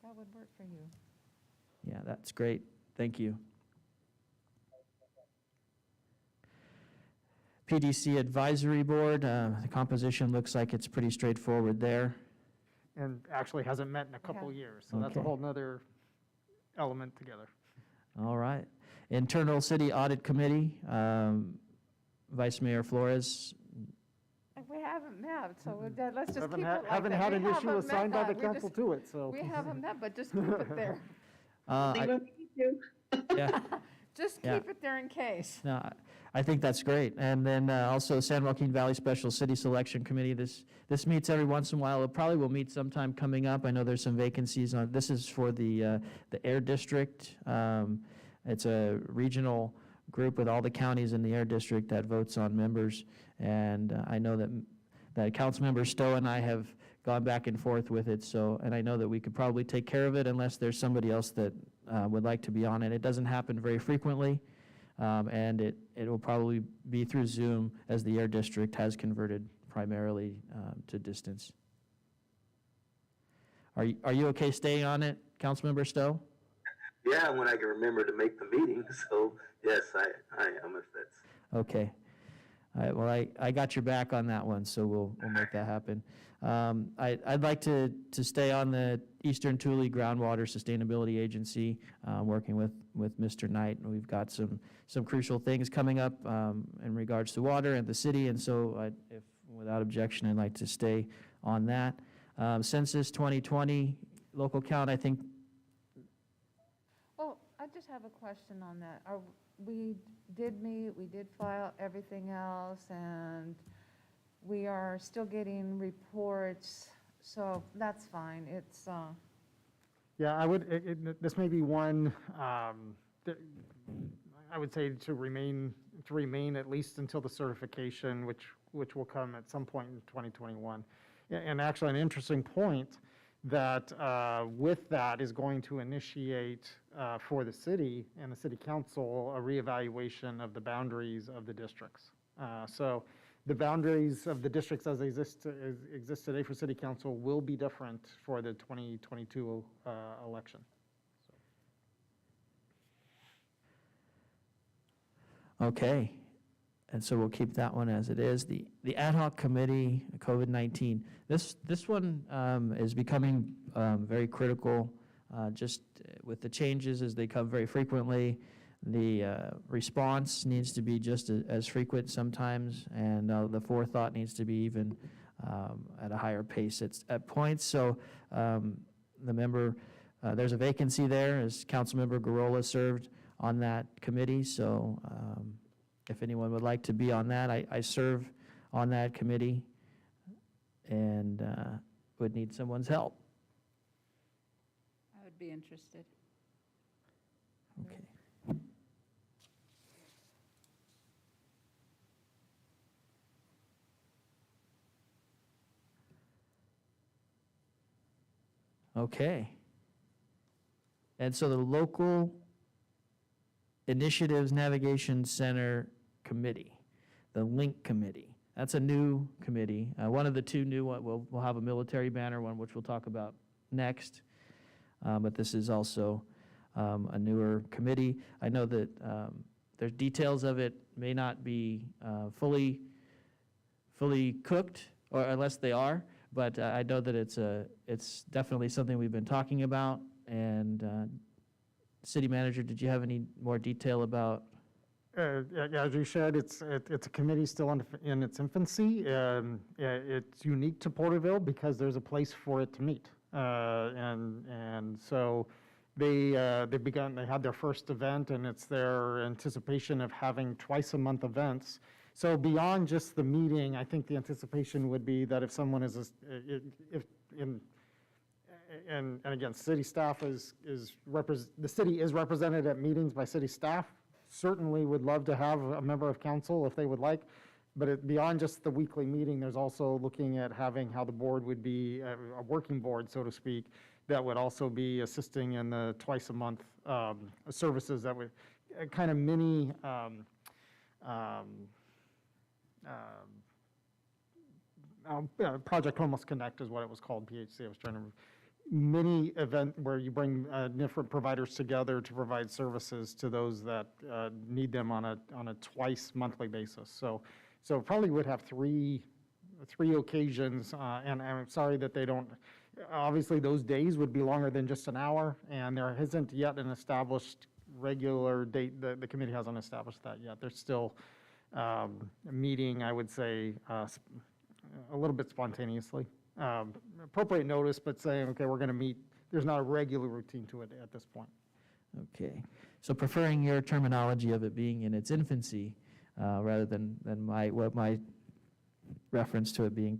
That would work for you. Yeah, that's great. Thank you. PDC Advisory Board, the composition looks like it's pretty straightforward there. And actually hasn't met in a couple years, so that's a Okay. whole nother element together. All right. Internal City Audit Committee, Vice Mayor Flores. We haven't met, so let's just keep Haven't it had- like haven't that. had We an issue haven't assigned by met the that. council to it, so. We haven't met, but just keep it there. Yeah, Just Yeah. keep it there in case. no, I think that's great. And then also San Joaquin Valley Special City Selection Committee. This meets every once in a while. It probably will meet sometime coming up. I know there's some vacancies on, this is for the Air District. It's a regional group with all the counties in the Air District that votes on members. And I know that Councilmember Stowe and I have gone back and forth with it, so, and I know that we could probably take care of it unless there's somebody else that would like to be on it. It doesn't happen very frequently, and it will probably be through Zoom, as the Air District has converted primarily to distance. Are you okay staying on it, Councilmember Stowe? Yeah, when I can remember to make the meeting, so yes, I am if that's. Okay. All right, well, I got your back on that one, so we'll make that happen. I'd like to stay on the Eastern Thule Groundwater Sustainability Agency, working with Mr. Knight, and we've got some crucial things coming up in regards to water and the city, and so if without objection, I'd like to stay on that. Census 2020 local count, I think. Oh, I just have a question on that. We did meet, we did file everything else, and we are still getting reports, so that's fine. It's, Yeah, I would, this may be one, that I would say to remain at least until the certification, which will come at some point in 2021. And actually, an interesting point that with that is going to initiate for the city and the city council a reevaluation of the boundaries of the districts. So the boundaries of the districts as they exist today for city council will be different for the 2022 election. Okay, and so we'll keep that one as it is. The ad hoc committee, COVID-19, this one is becoming very critical, just with the changes as they come very frequently. The response needs to be just as frequent sometimes, and the forethought needs to be even at a higher pace at points. So the member, there's a vacancy there, as Councilmember Garola served on that committee, so if anyone would like to be on that, I serve on that committee and would need someone's help. I would be interested. Okay. Okay. And so the local Initiatives Navigation Center Committee, the Link Committee. That's a new committee. One of the two new ones, we'll have a military banner one, which we'll talk about next. But this is also a newer committee. I know that there's details of it may not be fully cooked, or unless they are. But I know that it's definitely something we've been talking about. And City Manager, did you have any more detail about? Yeah, as you said, it's a committee still in its infancy. It's unique to Porterville because there's a place for it to meet. And so they had their first event, and it's their anticipation of having twice a month events. So beyond just the meeting, I think the anticipation would be that if someone and again, city staff the city is represented at meetings by city staff. Certainly would love to have a member of council if they would like, but beyond just the weekly meeting, there's also looking at having how the board would be a working board, so to speak, that would also be assisting in the twice a month services that would kind of mini Project Homeless Connect is what it was called, PHC. I was trying to mini event where you bring different providers together to provide services to those that need them on a twice monthly basis. So probably would have three occasions, and I'm sorry that they don't. Obviously, those days would be longer than just an hour, and there isn't yet an established regular date. The committee hasn't established that yet. There's still a meeting, I would say, a little bit spontaneously. Appropriate notice, but saying, okay, we're going to meet. There's not a regular routine to it at this point. Okay, so preferring your terminology of it being in its infancy rather than what my reference to it being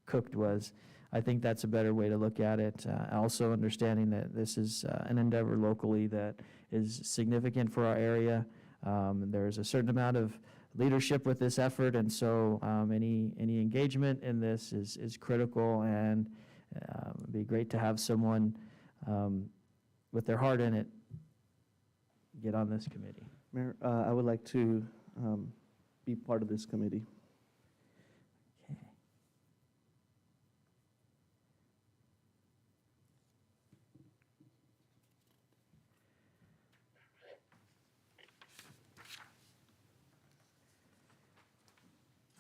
cooked was. I think that's a better way to look at it. Also understanding that this is an endeavor locally that is significant for our area. There's a certain amount of leadership with this effort, and so any engagement in this is critical, and it'd be great to have someone with their heart in it get on this committee. Mayor, I would like to be part of this committee.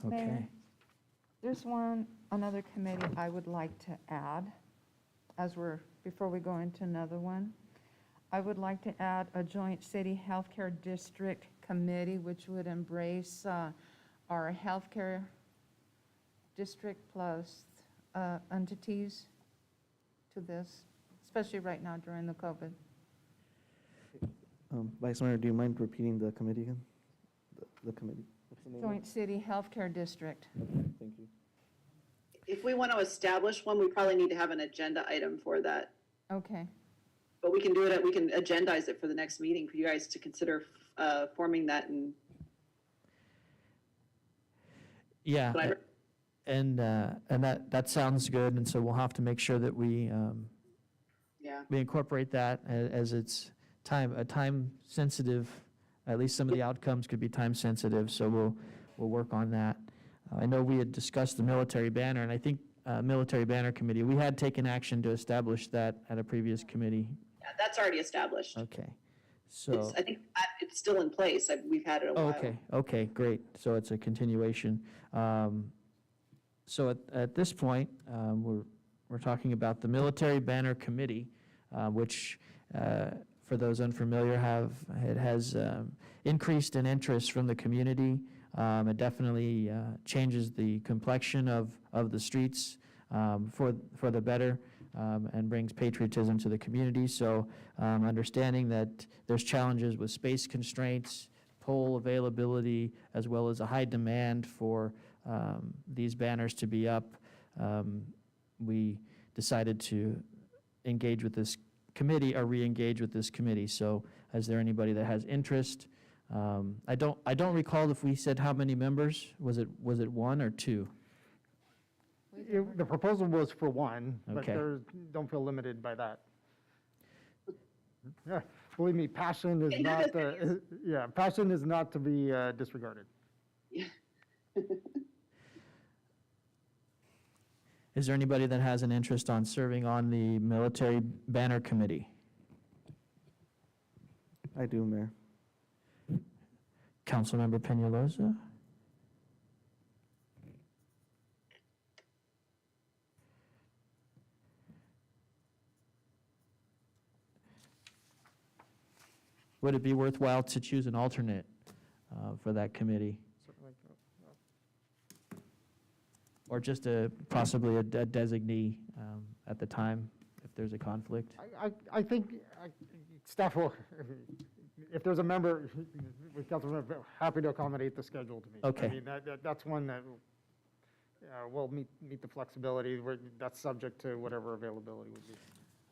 Okay. Mayor, there's another committee I would like to add before we go into another one. I would like to add a joint city healthcare district committee, which would embrace our healthcare district plus entities to this, especially right now during the COVID. Vice Mayor, do you mind repeating the committee again? The committee? What's the name? Joint city healthcare district. Okay, thank you. If we want to establish one, we probably need to have an agenda item for that. Okay. But we can do it, we can agendize it for the next meeting for you guys to consider forming that and. Yeah, But and that sounds good, and so we'll have to make sure that we Yeah, we incorporate that as it's time sensitive. At least some of the outcomes could be time sensitive, so we'll work on that. I know we had discussed the military banner, and I think military banner committee, we had taken action to establish that at a previous committee. yeah, that's already established. Okay, so. I think it's still in place. We've had it a Oh, while. okay, great. So it's a continuation. So at this point, we're talking about the Military Banner Committee, which, for those unfamiliar, it has increased in interest from the community. It definitely changes the complexion of the streets for the better, and brings patriotism to the community. So understanding that there's challenges with space constraints, pole availability, as well as a high demand for these banners to be up, we decided to engage with this committee or re-engage with this committee. So is there anybody that has interest? I don't recall if we said how many members. Was it one or two? The proposal was for one, but Okay. don't feel limited by that. Yeah, believe me, passion is not, passion is not to be disregarded. Is there anybody that has an interest on serving on the Military Banner Committee? I do, Mayor. Councilmember Peñalosa? Would it be worthwhile to choose an alternate for that committee? Or just possibly a designee at the time, if there's a conflict? I think staff will, if there's a member, with Councilmember, happy to accommodate the schedule to me. Okay. I mean, that's one that will meet the flexibility. That's subject to whatever availability would be.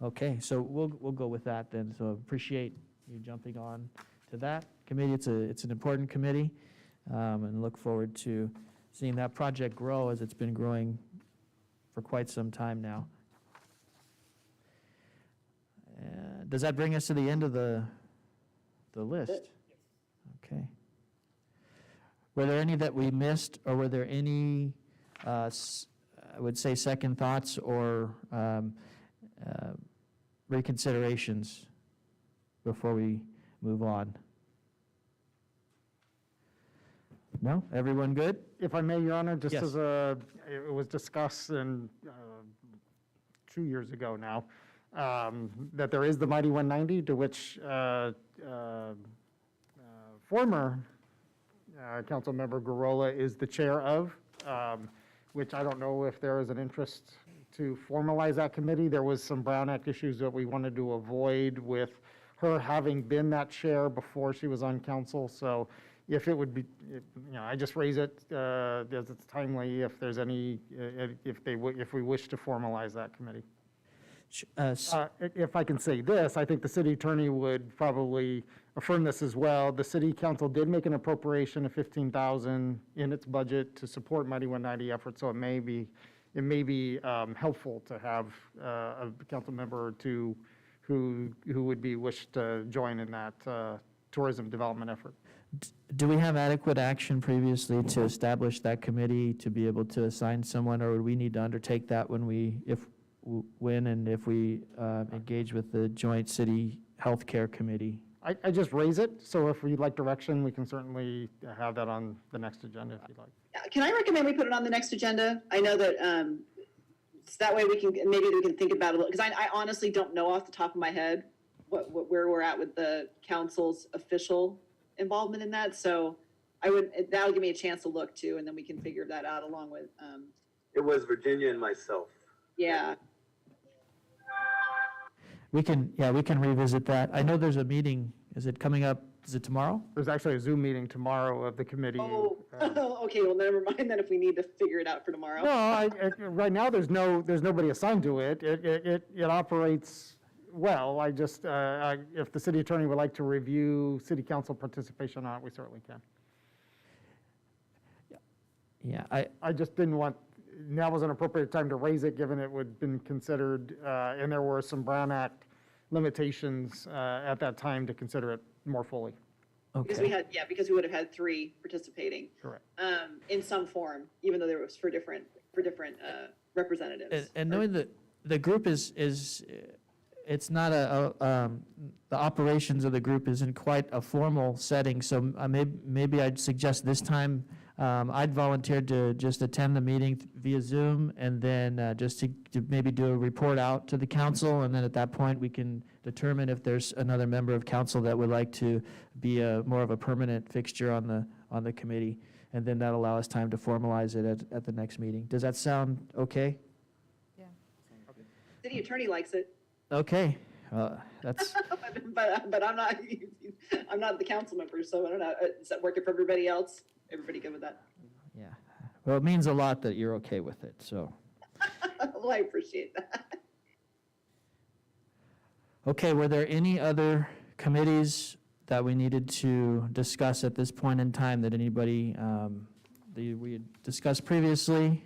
Okay, so we'll go with that then. So appreciate you jumping on to that committee. It's an important committee, and look forward to seeing that project grow as it's been growing for quite some time now. Does that bring us to the end of the list? Okay. Were there any that we missed, or were there any, I would say, second thoughts or reconsiderations before we move on? No? Everyone good? If I may, Your Honor, just Yes. as it was discussed 2 years ago now, that there is the Mighty 190, to which former Councilmember Garola is the chair of, which I don't know if there is an interest to formalize that committee. There was some Brown Act issues that we wanted to avoid with her having been that chair before she was on council. So if it would be, I just raise it as it's timely if there's any, if we wish to formalize that committee. If I can say this, I think the city attorney would probably affirm this as well. The city council did make an appropriation of $15,000 in its budget to support Mighty 190 efforts, so it may be helpful to have a council member or two who would be wished to join in that tourism development effort. Do we have adequate action previously to establish that committee to be able to assign someone, or would we need to undertake that when we engage with the Joint City Healthcare Committee? I just raise it, so if you'd like direction, we can certainly have that on the next agenda if you'd like. Can I recommend we put it on the next agenda? I know that, so that way maybe we can think about it, because I honestly don't know off the top of my head where we're at with the council's official involvement in that, so that'll give me a chance to look too, and then we can figure that out along with, It was Virginia and myself. yeah. We can revisit that. I know there's a meeting, is it coming up, is it tomorrow? There's actually a Zoom meeting tomorrow of the committee. Oh, okay, well, never mind then if we need to figure it out for tomorrow. No, right now, there's nobody assigned to it. It operates well. I just, if the city attorney would like to review city council participation on it, we certainly can. Yeah, I just didn't want, now was an appropriate time to raise it, given it would have been considered, and there were some Brown Act limitations at that time to consider it more fully. Because we would have had 3 participating. Correct. In some form, even though there was for different representatives. and knowing that the group is it's not the operations of the group isn't quite a formal setting, so maybe I'd suggest this time, I'd volunteer to just attend the meeting via Zoom, and then just to maybe do a report out to the council, and then at that point, we can determine if there's another member of council that would like to be more of a permanent fixture on the committee, and then that'll allow us time to formalize it at the next meeting. Does that sound okay? Yeah. City attorney likes it. Okay, that's, but I'm not the council member, so I don't know. Is that working for everybody else? Everybody good with that? yeah. Well, it means a lot that you're okay with it, so. Well, I appreciate that. Okay, were there any other committees that we needed to discuss at this point in time that anybody, that we had discussed previously?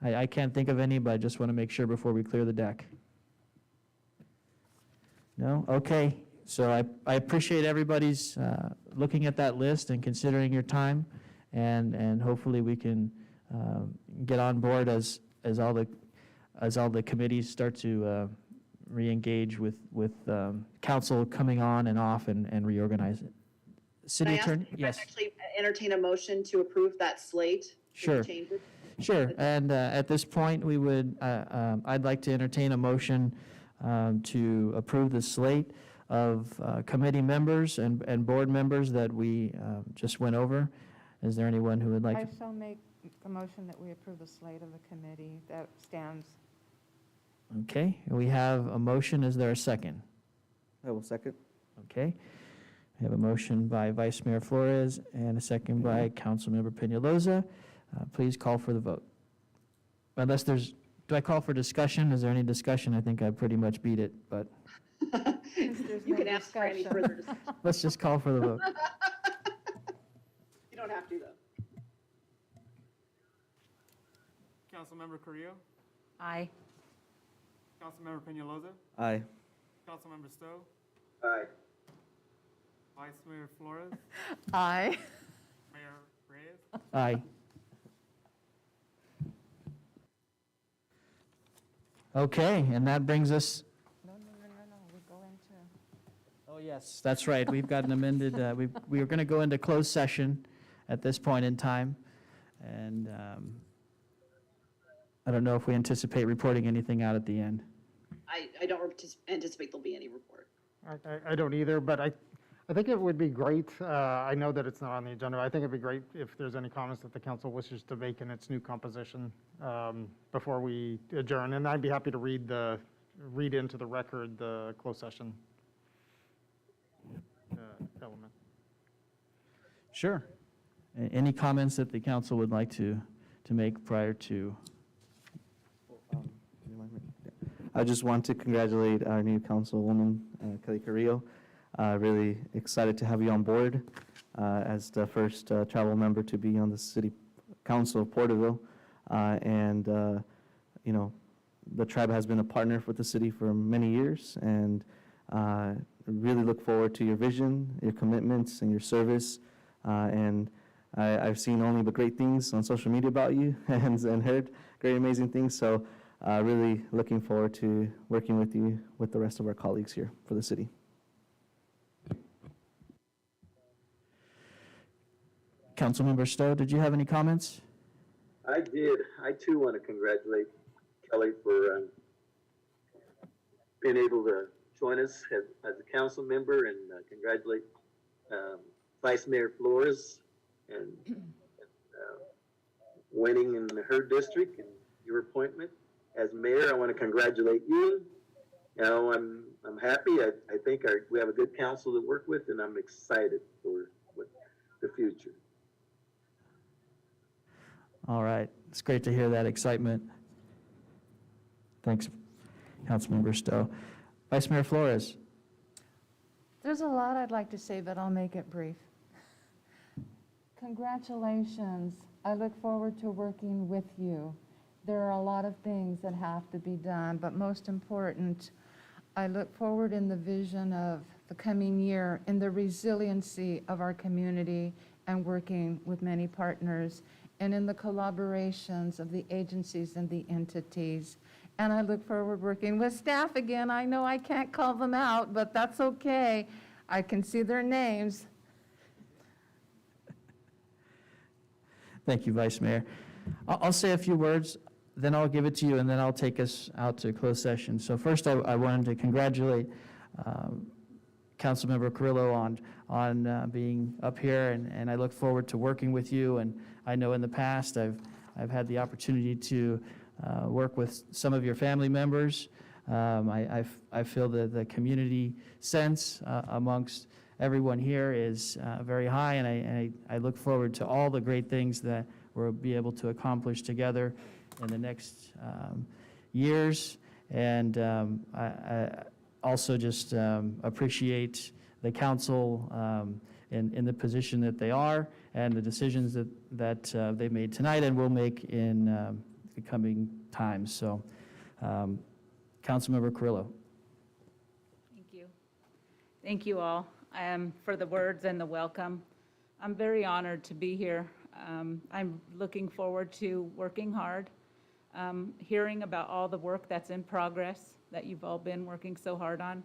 I can't think of any, but I just want to make sure before we clear the deck. No? Okay. So I appreciate everybody's looking at that list and considering your time, and hopefully we can get on board as all the committees start to re-engage with council coming on and off and reorganize it. City Attorney? Yes. Actually entertain a motion to approve that slate. Sure. Changes. Sure, and at this point, we would, I'd like to entertain a motion to approve the slate of committee members and board members that we just went over. Is there anyone who would like I to? shall make a motion that we approve the slate of the committee that stands. Okay, we have a motion. Is there a second? I will second. Okay. We have a motion by Vice Mayor Flores and a second by Councilmember Peñalosa. Please call for the vote. Unless there's, do I call for discussion? Is there any discussion? I think I pretty much beat it, but You can ask for any further discussion. let's just call for the vote. You don't have to, though. Councilmember Carrillo, Aye. Councilmember Peñalosa, Aye. Councilmember Stowe, Aye. Vice Mayor Flores, Aye. Mayor Reyes. Aye. Okay, and that brings us, No, we go into. oh, yes, that's right. We've got an amended, we are going to go into closed session at this point in time. And I don't know if we anticipate reporting anything out at the end. I don't anticipate there'll be any report. I don't either, but I think it would be great, I know that it's not on the agenda, I think it'd be great if there's any comments that the council wishes to make in its new composition before we adjourn, and I'd be happy to read into the record the closed session element. Sure. Any comments that the council would like to make prior to? I just want to congratulate our new councilwoman, Kelly Carrillo. Really excited to have you on board as the first tribal member to be on the city council of Porterville. And you know, the tribe has been a partner with the city for many years, and really look forward to your vision, your commitments, and your service. And I've seen only but great things on social media about you and heard great, amazing things. So really looking forward to working with you, with the rest of our colleagues here for the city. Councilmember Stowe, did you have any comments? I did. I too want to congratulate Kelly for being able to join us as a council member, and congratulate Vice Mayor Flores and winning in her district and your appointment as mayor. I want to congratulate you. You know, I'm happy. I think we have a good council to work with, and I'm excited for the future. All right, it's great to hear that excitement. Thanks, Councilmember Stowe. Vice Mayor Flores. There's a lot I'd like to say, but I'll make it brief. Congratulations. I look forward to working with you. There are a lot of things that have to be done, but most important, I look forward in the vision of the coming year in the resiliency of our community and working with many partners, and in the collaborations of the agencies and the entities. And I look forward working with staff again. I know I can't call them out, but that's okay. I can see their names. Thank you, Vice Mayor. I'll say a few words, then I'll give it to you, and then I'll take us out to closed session. So first, I wanted to congratulate Councilmember Carrillo on being up here, and I look forward to working with you. And I know in the past, I've had the opportunity to work with some of your family members. I feel that the community sense amongst everyone here is very high, and I look forward to all the great things that we'll be able to accomplish together in the next years. And I also just appreciate the council in the position that they are, and the decisions that they made tonight and will make in the coming times. So, Councilmember Carrillo. Thank you. Thank you all for the words and the welcome. I'm very honored to be here. I'm looking forward to working hard, hearing about all the work that's in progress that you've all been working so hard on.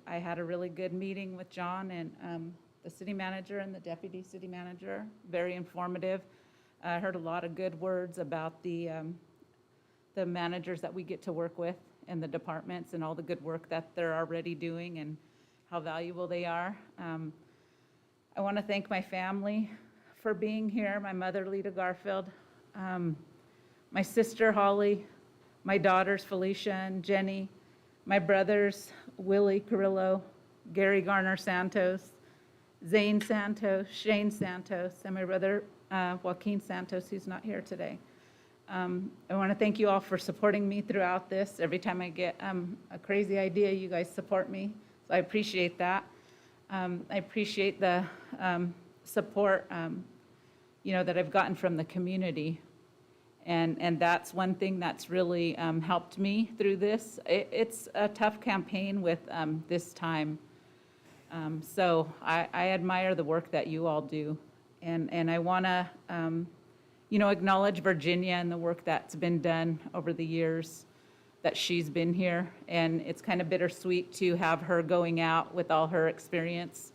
I had a really good meeting with John and the city manager and the deputy city manager, very informative. I heard a lot of good words about the managers that we get to work with and the departments and all the good work that they're already doing and how valuable they are. I want to thank my family for being here, my mother, Lita Garfield, my sister, Holly, my daughters, Felicia and Jenny, my brothers, Willie Carrillo, Gary Garner Santos, Zane Santos, Shane Santos, and my brother, Joaquin Santos, who's not here today. I want to thank you all for supporting me throughout this. Every time I get a crazy idea, you guys support me, so I appreciate that. I appreciate the support, that I've gotten from the community, and that's one thing that's really helped me through this. It's a tough campaign with this time, so I admire the work that you all do, and I want to acknowledge Virginia and the work that's been done over the years that she's been here. And it's kind of bittersweet to have her going out with all her experience.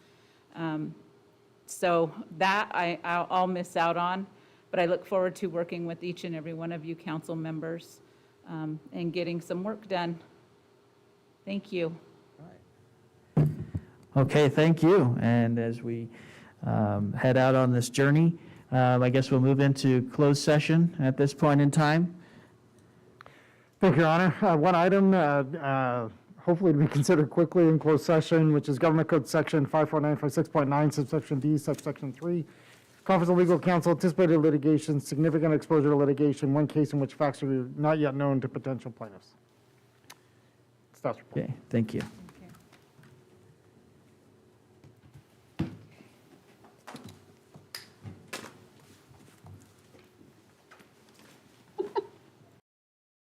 So that I'll miss out on, but I look forward to working with each and every one of you council members and getting some work done. Thank you. Okay, thank you. And as we head out on this journey, I guess we'll move into closed session at this point in time. Thank you, Your Honor. One item, hopefully to be considered quickly in closed session, which is Government Code Section 54956.9, subsection D, subsection 3. Conference of Legal Counsel, anticipated litigation, significant exposure to litigation, one case in which facts are not yet known to potential plaintiffs. Staff's report. Okay, thank you.